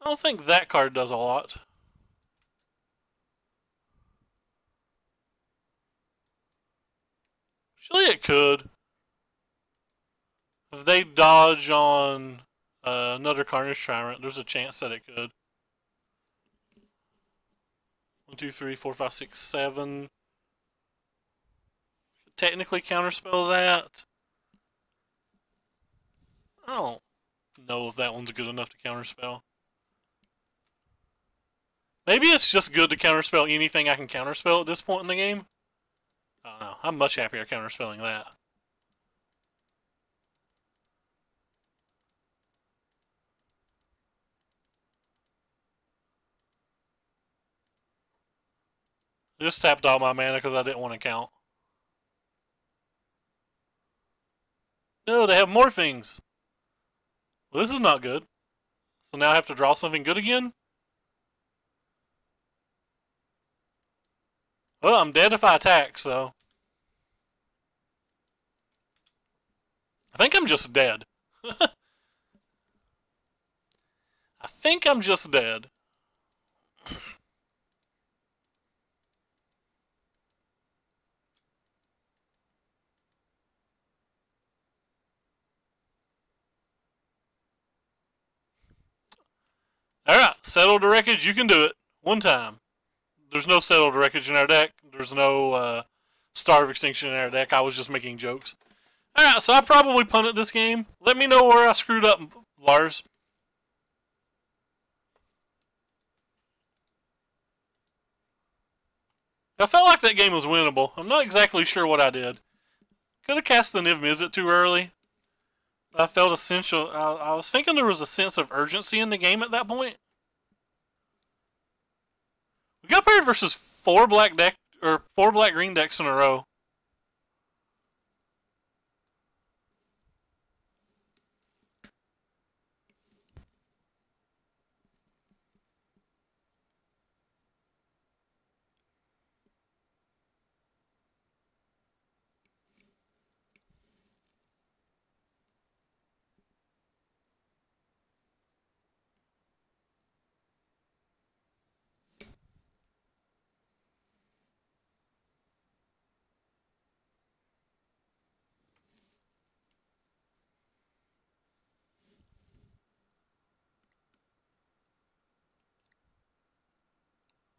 I don't think that card does a lot. Actually, it could. If they dodge on another Carnage Tyrant, there's a chance that it could. 1, 2, 3, 4, 5, 6, 7. Technically counterspell that. I don't know if that one's good enough to counterspell. Maybe it's just good to counterspell anything I can counterspell at this point in the game. I don't know. I'm much happier counterspelling that. I just tapped all my mana because I didn't want to count. No, they have more things. Well, this is not good. So now I have to draw something good again? Well, I'm dead if I attack, so... I think I'm just dead. I think I'm just dead. Alright, settle the wreckage, you can do it. 1 time. There's no settle the wreckage in our deck. There's no Star of Extinction in our deck. I was just making jokes. Alright, so I probably punted this game. Let me know where I screwed up, Lars. I felt like that game was winnable. I'm not exactly sure what I did. Could have cast the Niv Mizzet too early. I felt essential. I was thinking there was a sense of urgency in the game at that point. We got paired versus 4 black green decks in a row.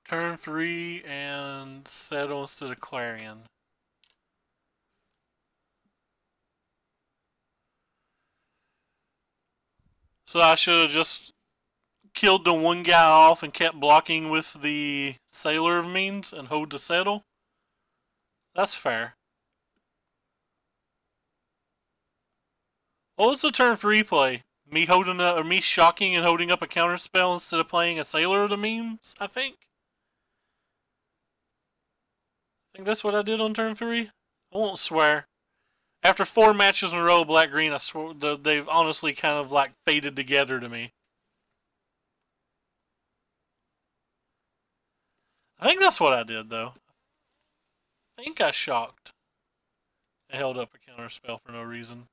Turn 3 and settle instead of Clarion. So I should have just killed the one guy off and kept blocking with the Sailor of Means and hold the settle. That's fair. What was the turn 3 play? Me holding up, or me shocking and holding up a counter spell instead of playing a Sailor of the Means, I think. I think that's what I did on turn 3. I won't swear. After 4 matches in a row, black-green, I swear they've honestly kind of like faded together to me. I think that's what I did, though. I think I shocked. I held up a counter spell for no reason.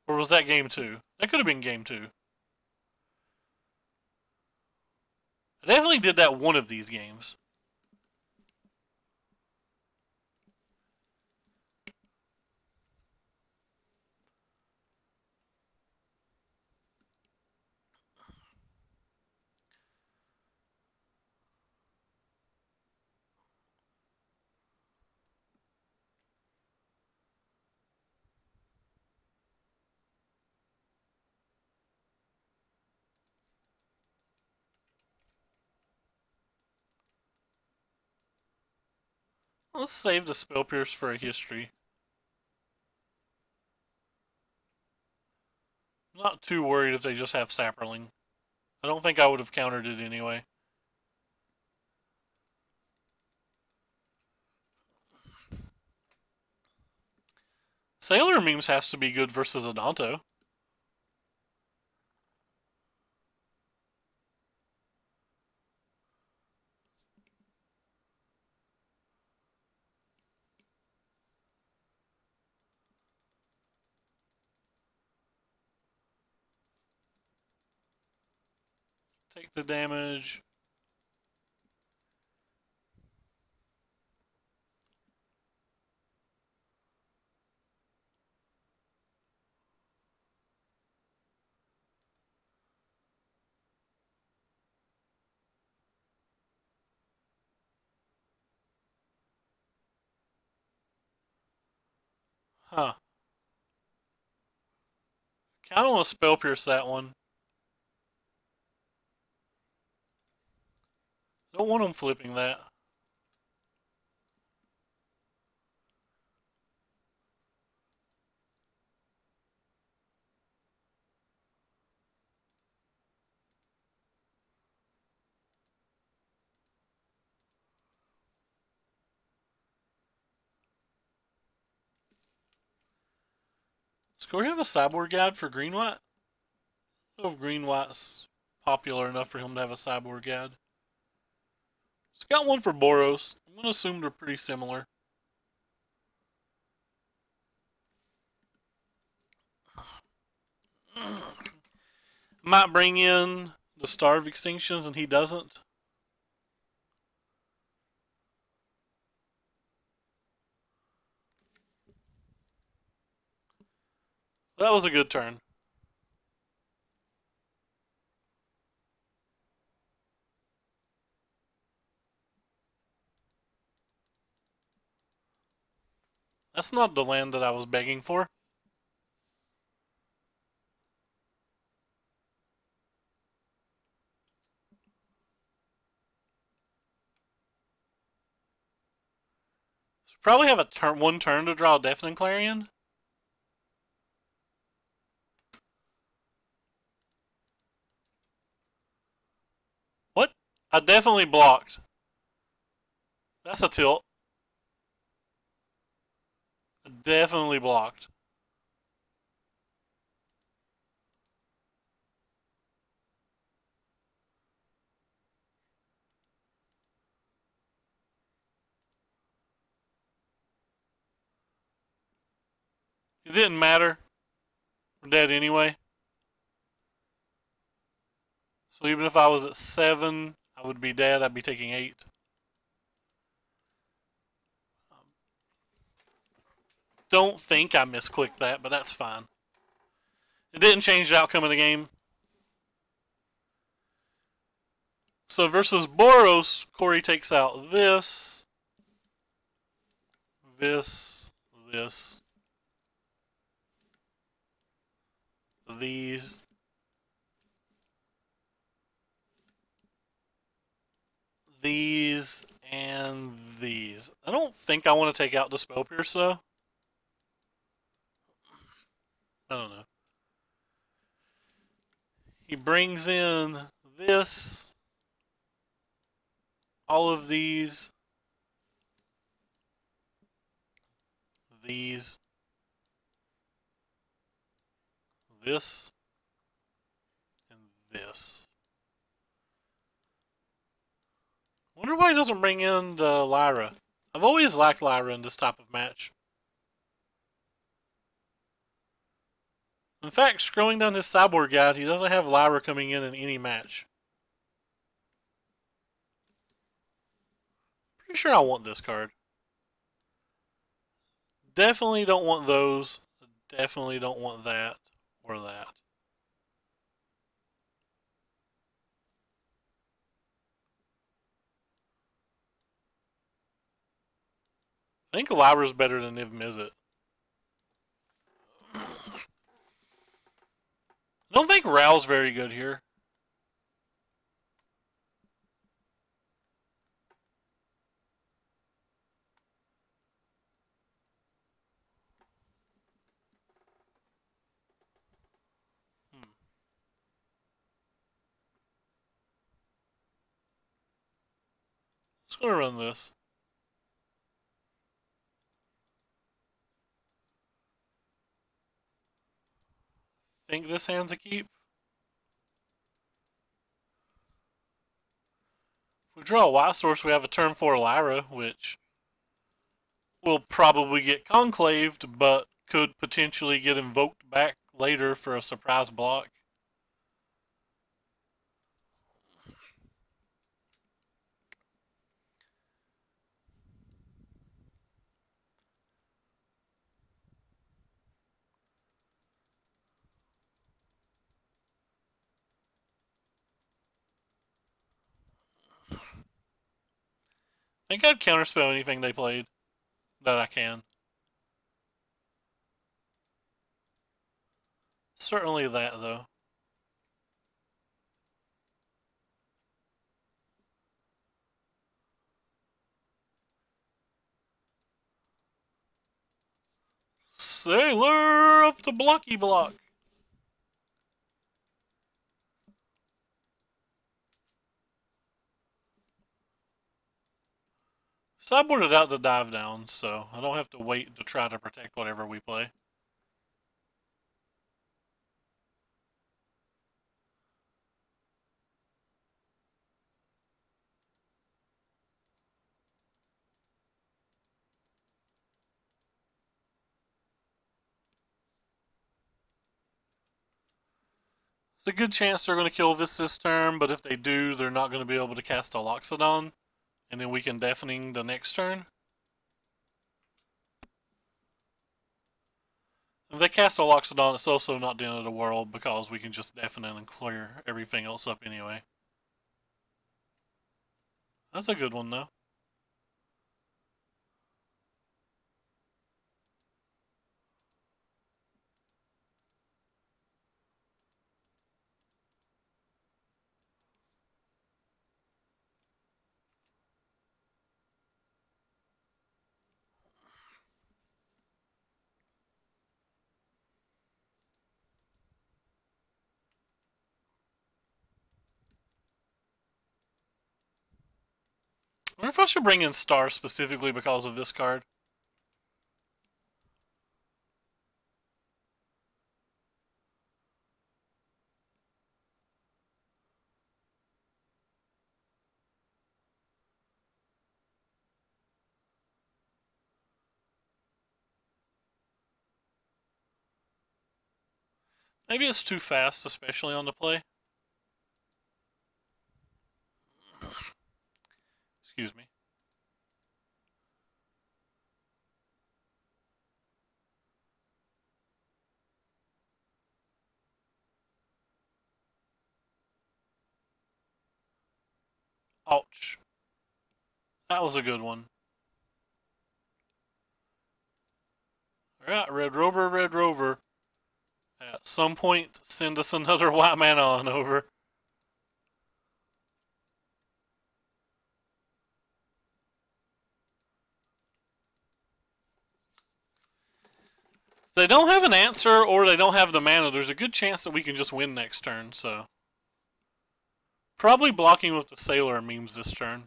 Or was that game 2? That could have been game 2. I definitely did that one of these games. Let's save the Spell Pierce for a history. I'm not too worried if they just have Sapperling. I don't think I would have countered it anyway. Sailor Memes has to be good versus Adonto. Take the damage. Huh. Kinda want to Spell Pierce that one. Don't want him flipping that. Does Corey have a sideboard guide for Green White? I don't know if Green White's popular enough for him to have a sideboard guide. It's got one for Boros. I'm going to assume they're pretty similar. Might bring in the Star of Extinctions and he doesn't. That was a good turn. That's not the land that I was begging for. So probably have a one turn to draw a Deafening Clarion. What? I definitely blocked. That's a tilt. I definitely blocked. It didn't matter. We're dead anyway. So even if I was at 7, I would be dead. I'd be taking 8. Don't think I misclicked that, but that's fine. It didn't change the outcome of the game. So versus Boros, Corey takes out this, this, these, and these. I don't think I want to take out the Spell Pierce, though. I don't know. He brings in this, all of these, this, and this. Wonder why he doesn't bring in the Lyra. I've always liked Lyra in this type of match. In fact, scrolling down his sideboard guide, he doesn't have Lyra coming in any match. Pretty sure I want this card. Definitely don't want those. Definitely don't want that or that. I think Lyra's better than Niv Mizzet. I don't think Rao's very good here. Let's go run this. Think this hand's a keep. If we draw a White Source, we have a turn 4 Lyra, which will probably get conclaved, but could potentially get invoked back later for a surprise block. I think I'd counterspell anything they played that I can. Certainly that, though. Sailor of the Blocky Block. Sideboarded out the dive down, so I don't have to wait to try to protect whatever we play. It's a good chance they're going to kill this turn, but if they do, they're not going to be able to cast a Loxodon, and then we can Deafening the next turn. If they cast a Loxodon, it's also not the end of the world because we can just deafen it and clear everything else up anyway. That's a good one, though. I wonder if I should bring in Star specifically because of this card. Maybe it's too fast, especially on the play. Excuse me. Ouch. That was a good one. Alright, Red Rover, Red Rover. At some point, send us another white mana on over. If they don't have an answer or they don't have the mana, there's a good chance that we can just win next turn, so. Probably blocking with the Sailor memes this turn.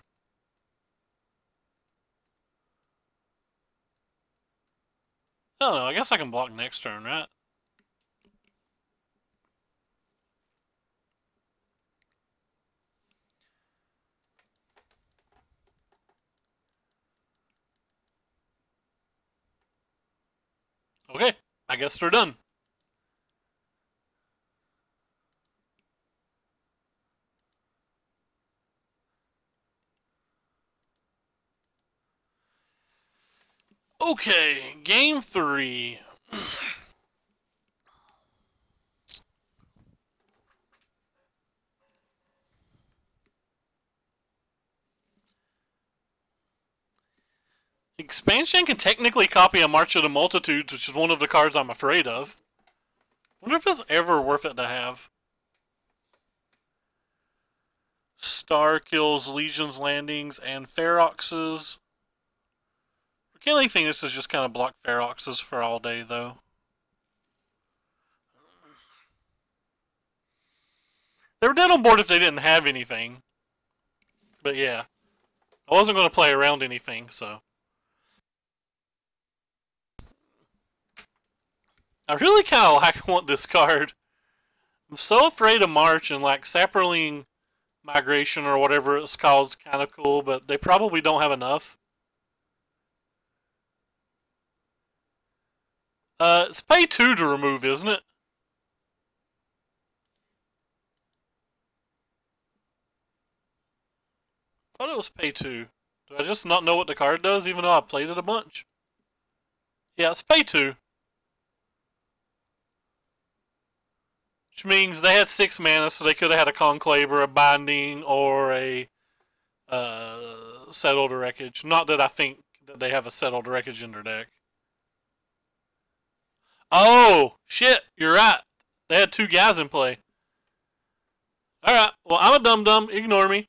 I don't know, I guess I can block next turn, right? Okay, I guess they're done. Okay, game 3. Expansion can technically copy a March of the Multitudes, which is one of the cards I'm afraid of. Wonder if it's ever worth it to have. Star kills Legion's Landings and Feroxes. I can't really think this is just kind of block Feroxes for all day, though. They were dead on board if they didn't have anything. But yeah, I wasn't going to play around anything, so. I really kind of want this card. I'm so afraid of March, and like Saproling Migration or whatever it's called is kind of cool, but they probably don't have enough. It's pay 2 to remove, isn't it? I thought it was pay 2. Do I just not know what the card does, even though I played it a bunch? Yeah, it's pay 2. Which means they had 6 mana, so they could have had a Conclave or a Binding or a Settled Wreckage. Not that I think that they have a Settled Wreckage in their deck. Oh, shit, you're right. They had 2 guys in play. Alright, well, I'm a dum-dum. Ignore me.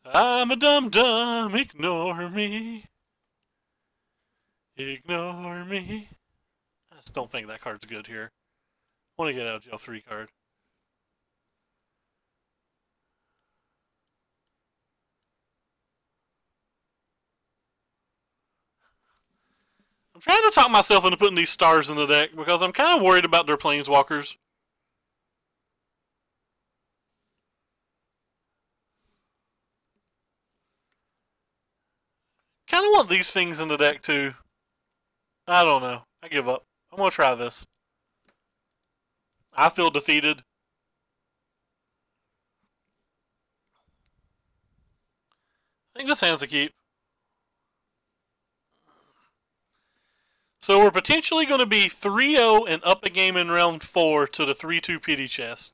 I'm a dum-dum. Ignore me. Ignore me. I just don't think that card's good here. I want to get out of jail 3 card. I'm trying to talk myself into putting these stars in the deck because I'm kind of worried about their planeswalkers. Kind of want these things in the deck too. I don't know. I give up. I'm going to try this. I feel defeated. I think this hand's a keep. So we're potentially going to be 3-0 and up a game in round 4 to the 3-2 pity chest.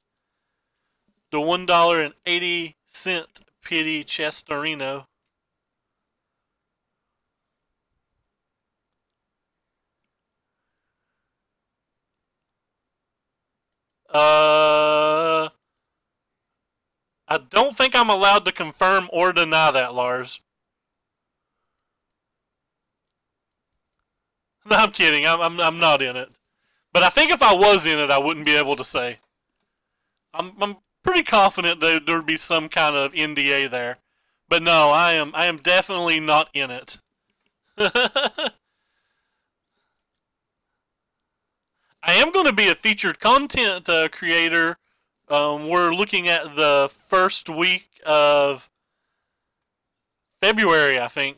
The $1.80 pity chest arena. I don't think I'm allowed to confirm or deny that, Lars. No, I'm kidding. I'm not in it. But I think if I was in it, I wouldn't be able to say. I'm pretty confident that there would be some kind of NDA there. But no, I am definitely not in it. I am going to be a featured content creator. We're looking at the first week of February, I think.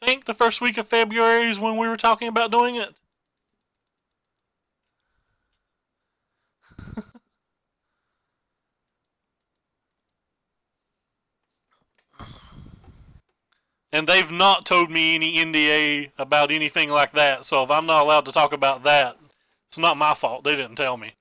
I think the first week of February is when we were talking about doing it. And they've not told me any NDA about anything like that, so if I'm not allowed to talk about that, it's not my fault. They didn't tell me.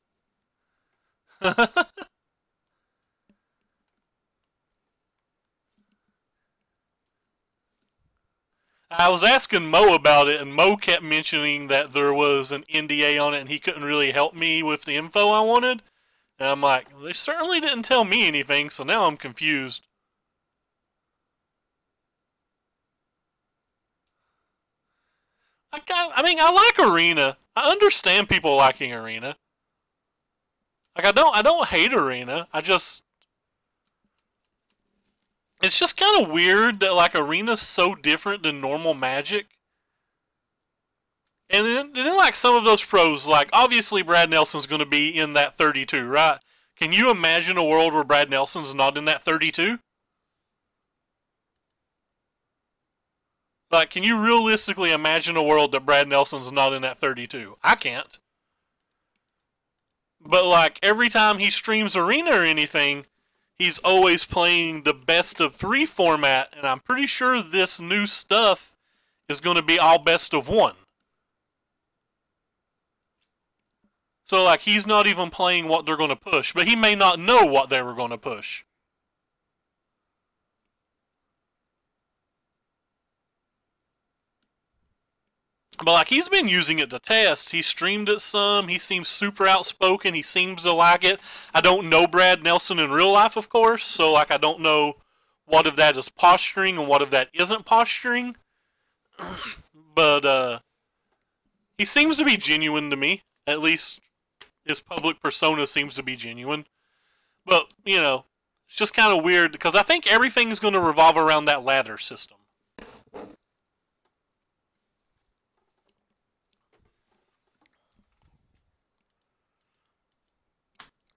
I was asking Mo about it, and Mo kept mentioning that there was an NDA on it, and he couldn't really help me with the info I wanted. And I'm like, well, they certainly didn't tell me anything, so now I'm confused. I mean, I like Arena. I understand people liking Arena. Like, I don't hate Arena. It's just kind of weird that, like, Arena's so different than normal Magic. And then, like, some of those pros, like, obviously Brad Nelson's going to be in that 32, right? Can you imagine a world where Brad Nelson's not in that 32? Like, can you realistically imagine a world that Brad Nelson's not in at 32? I can't. But, like, every time he streams Arena or anything, he's always playing the best of 3 format, and I'm pretty sure this new stuff is going to be all best of 1. So, like, he's not even playing what they're going to push, but he may not know what they were going to push. But, like, he's been using it to test. He streamed it some. He seems super outspoken. He seems to like it. I don't know Brad Nelson in real life, of course, so, like, I don't know what of that is posturing and what of that isn't posturing. But, he seems to be genuine to me. At least his public persona seems to be genuine. But, you know, it's just kind of weird because I think everything's going to revolve around that ladder system.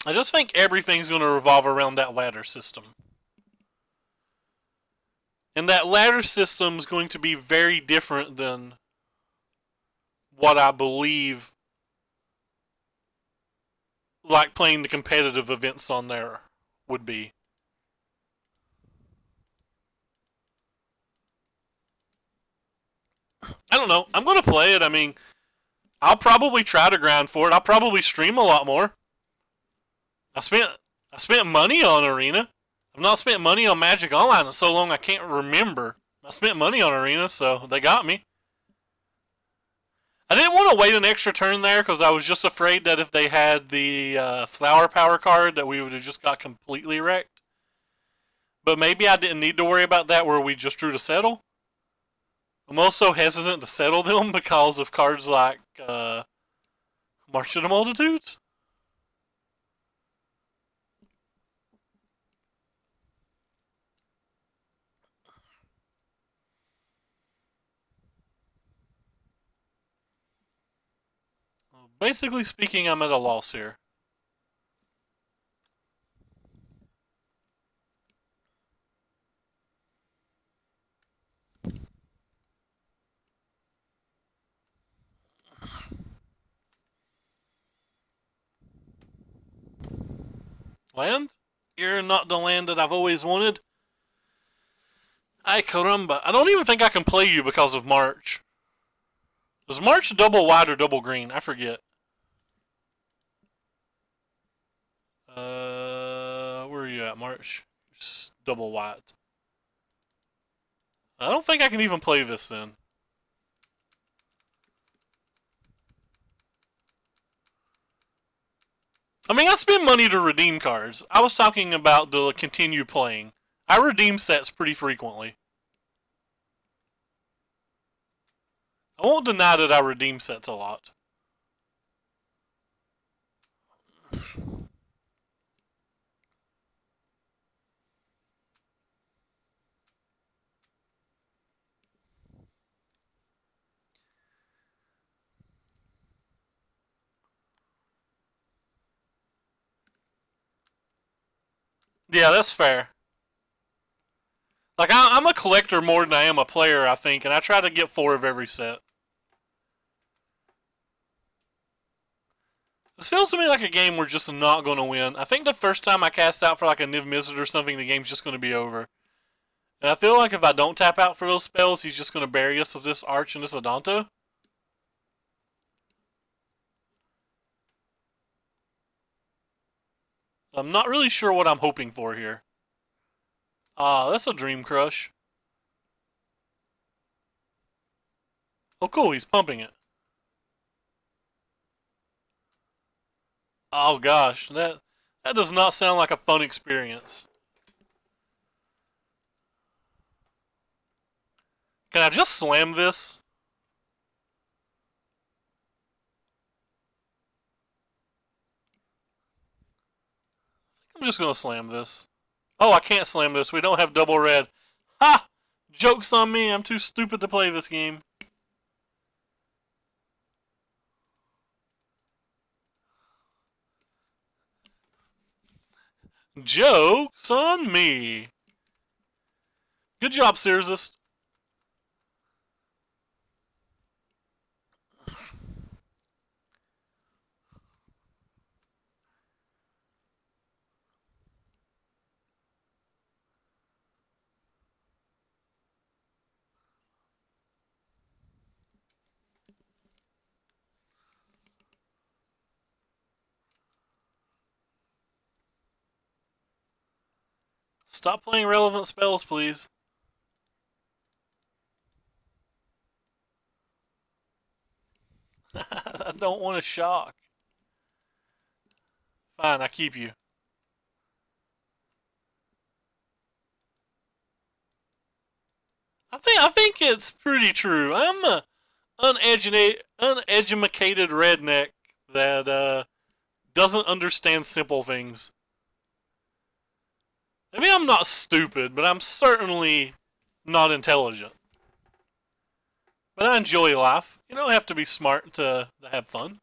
I just think everything's going to revolve around that ladder system. And that ladder system is going to be very different than what I believe, like, playing the competitive events on there would be. I don't know. I'm going to play it. I mean, I'll probably try to grind for it. I'll probably stream a lot more. I spent money on Arena. I've not spent money on Magic Online in so long I can't remember. I spent money on Arena, so they got me. I didn't want to wait an extra turn there because I was just afraid that if they had the Flower Power card that we would have just got completely wrecked. But maybe I didn't need to worry about that where we just drew to settle. I'm also hesitant to settle them because of cards like March of the Multitudes. Basically speaking, I'm at a loss here. Land? You're not the land that I've always wanted. Ay caramba. I don't even think I can play you because of March. Is March double white or double green? I forget. Where are you at, March? It's double white. I don't think I can even play this then. I mean, I spend money to redeem cards. I was talking about the continue playing. I redeem sets pretty frequently. I won't deny that I redeem sets a lot. Yeah, that's fair. Like, I'm a collector more than I am a player, I think, and I try to get 4 of every set. This feels to me like a game we're just not going to win. I think the first time I cast out for like a Niv Mizzet or something, the game's just going to be over. And I feel like if I don't tap out for those spells, he's just going to bury us with this Arch and this Adonto. I'm not really sure what I'm hoping for here. Ah, that's a Dream Crush. Oh cool, he's pumping it. Oh gosh, that does not sound like a fun experience. Can I just slam this? I'm just gonna slam this. Oh, I can't slam this. We don't have double red. Ha! Joke's on me. I'm too stupid to play this game. Joke's on me. Good job, Searsist. Stop playing relevant spells, please. I don't want to shock. Fine, I keep you. I think it's pretty true. I'm a uneducated redneck that doesn't understand simple things. I mean, I'm not stupid, but I'm certainly not intelligent. But I enjoy life. You don't have to be smart to have fun.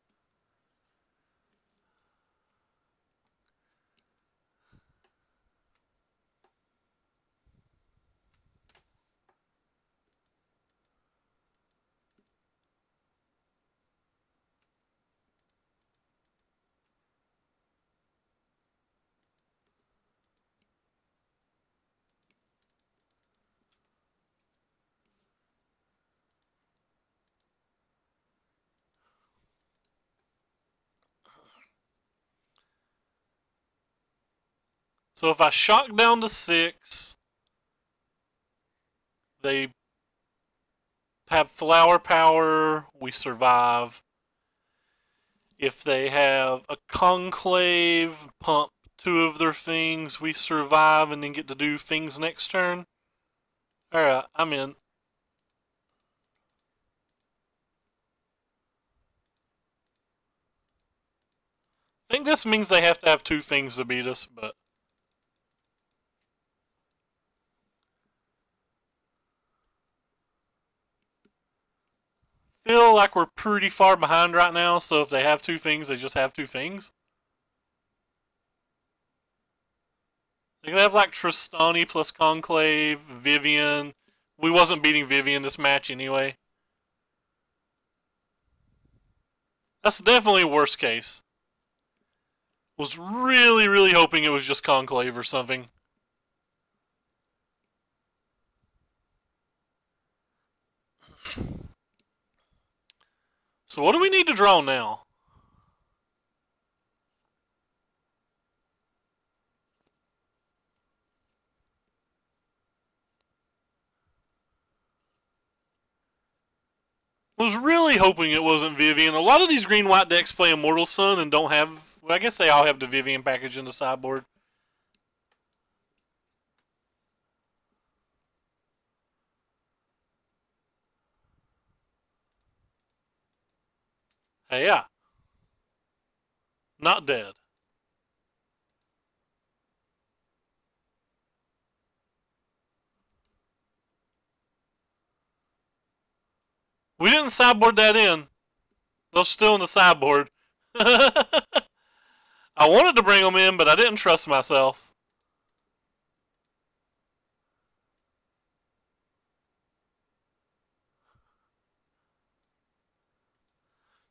So if I shock down to 6, they have flower power, we survive. If they have a conclave, pump 2 of their things, we survive and then get to do things next turn. Alright, I'm in. I think this means they have to have 2 things to beat us, but feel like we're pretty far behind right now, so if they have 2 things, they just have 2 things. They could have like Tristani plus Conclave, Vivian. We wasn't beating Vivian this match anyway. That's definitely worst case. Was really, really hoping it was just Conclave or something. So what do we need to draw now? Was really hoping it wasn't Vivian. A lot of these green-white decks play Immortal Sun and don't have... Well, I guess they all have the Vivian package in the sideboard. Hey, yeah. Not dead. We didn't sideboard that in. Those still in the sideboard. I wanted to bring them in, but I didn't trust myself.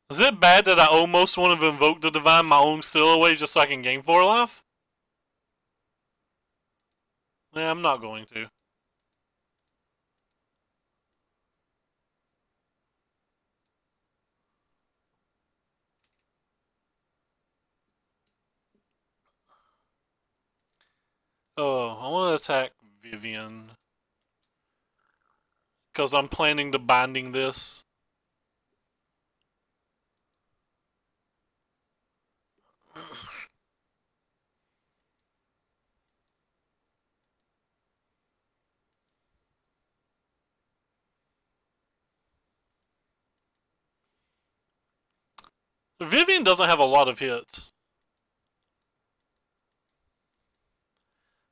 Is it bad that I almost want to invoke the Divine my own still away just so I can gain 4 life? Yeah, I'm not going to. Oh, I want to attack Vivian. Because I'm planning to binding this. Vivian doesn't have a lot of hits.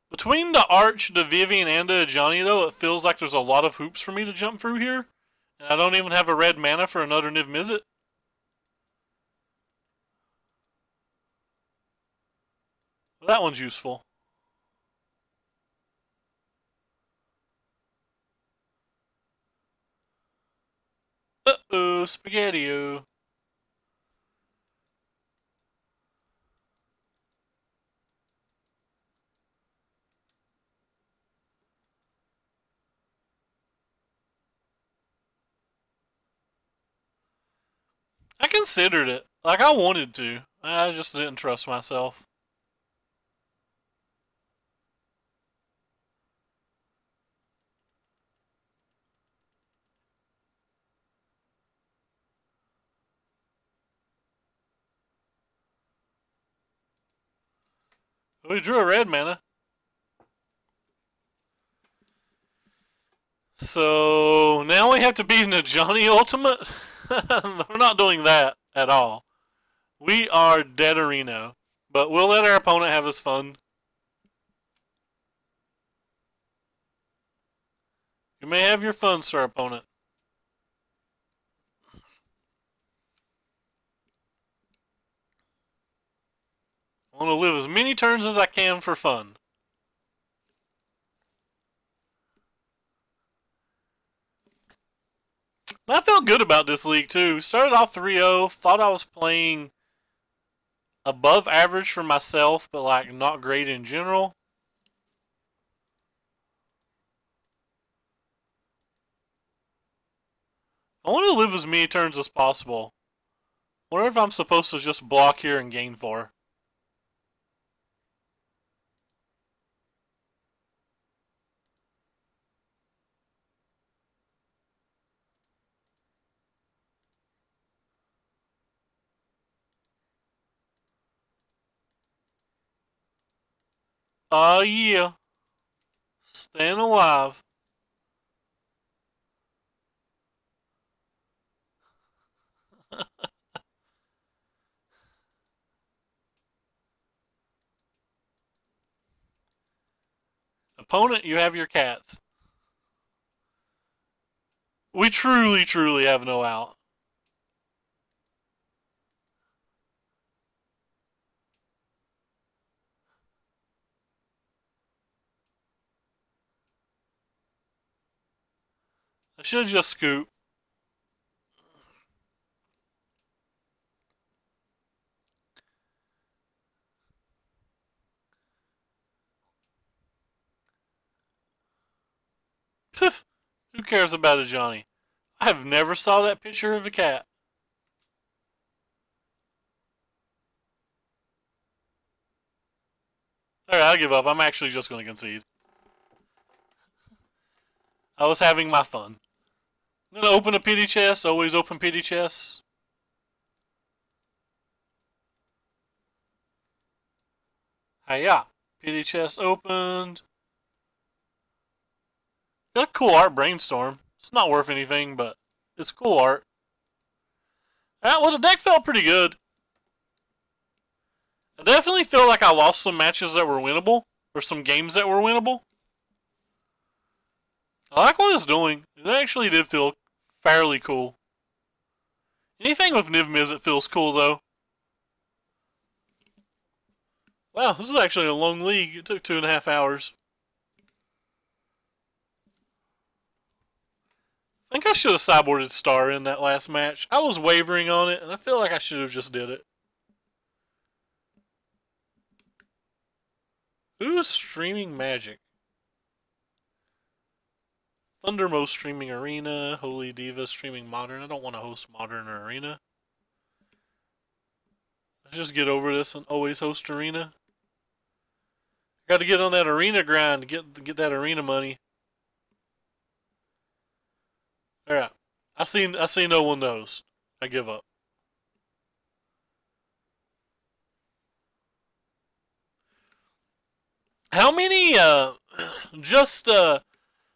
Between the Arch, the Vivian, and the Ajani, though, it feels like there's a lot of hoops for me to jump through here. And I don't even have a red mana for another Niv Mizzet. Well, that one's useful. Uh-oh, Spaghetti-O. I considered it. Like, I wanted to. I just didn't trust myself. We drew a red mana. So now we have to beat a Johnny Ultimate? We're not doing that at all. We are dead arena. But we'll let our opponent have his fun. You may have your fun, sir, opponent. I want to live as many turns as I can for fun. I felt good about this league, too. Started off 3-0. Thought I was playing above average for myself, but like not great in general. I want to live as many turns as possible. Wonder if I'm supposed to just block here and gain 4. Oh yeah. Staying alive. Opponent, you have your cats. We truly, truly have no out. I should just scoop. Pff, who cares about a Johnny? I have never saw that picture of a cat. Alright, I'll give up. I'm actually just going to concede. I was having my fun. I'm going to open a pity chest. Always open pity chests. Hiya. Pity chest opened. Got a cool art brainstorm. It's not worth anything, but it's cool art. Well, the deck felt pretty good. I definitely feel like I lost some matches that were winnable, or some games that were winnable. I like what it's doing. It actually did feel fairly cool. Anything with Niv Mizzet feels cool, though. Wow, this is actually a long league. It took 2.5 hours. I think I should have sideboarded Star in that last match. I was wavering on it, and I feel like I should have just did it. Who is streaming Magic? Thundermo streaming Arena. Holy Diva streaming Modern. I don't want to host Modern or Arena. Let's just get over this and always host Arena. Got to get on that Arena grind to get that Arena money. Alright. I see no one knows. I give up. How many, just a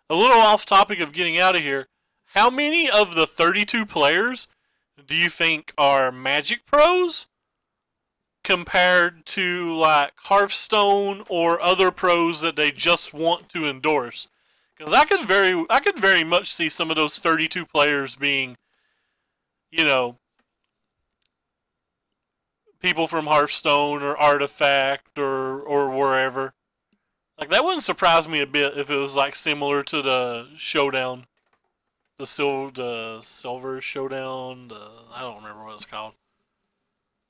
little off topic of getting out of here, how many of the 32 players do you think are Magic pros compared to like Hearthstone or other pros that they just want to endorse? Because I could very much see some of those 32 players being, you know, people from Hearthstone or Artifact or wherever. Like, that wouldn't surprise me a bit if it was like similar to the Showdown, the Silver Showdown. I don't remember what it's called.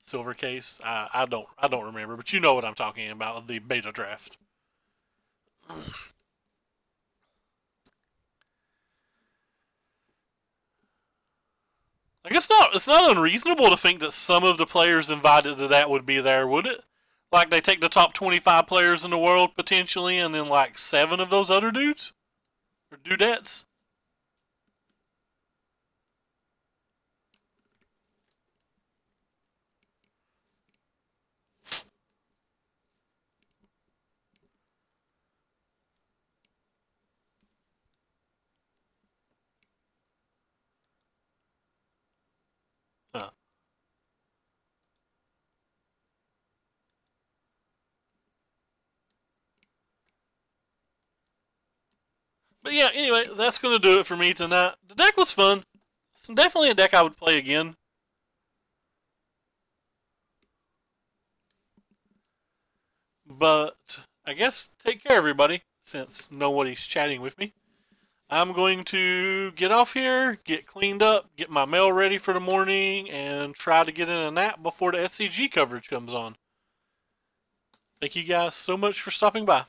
Silver Case. I don't remember, but you know what I'm talking about. The beta draft. Like, it's not unreasonable to think that some of the players invited to that would be there, would it? Like, they take the top 25 players in the world, potentially, and then, like, 7 of those other dudes? Or dudettes? But yeah, anyway, that's going to do it for me tonight. The deck was fun. It's definitely a deck I would play again. But I guess take care, everybody, since nobody's chatting with me. I'm going to get off here, get cleaned up, get my mail ready for the morning, and try to get in a nap before the SCG coverage comes on. Thank you guys so much for stopping by.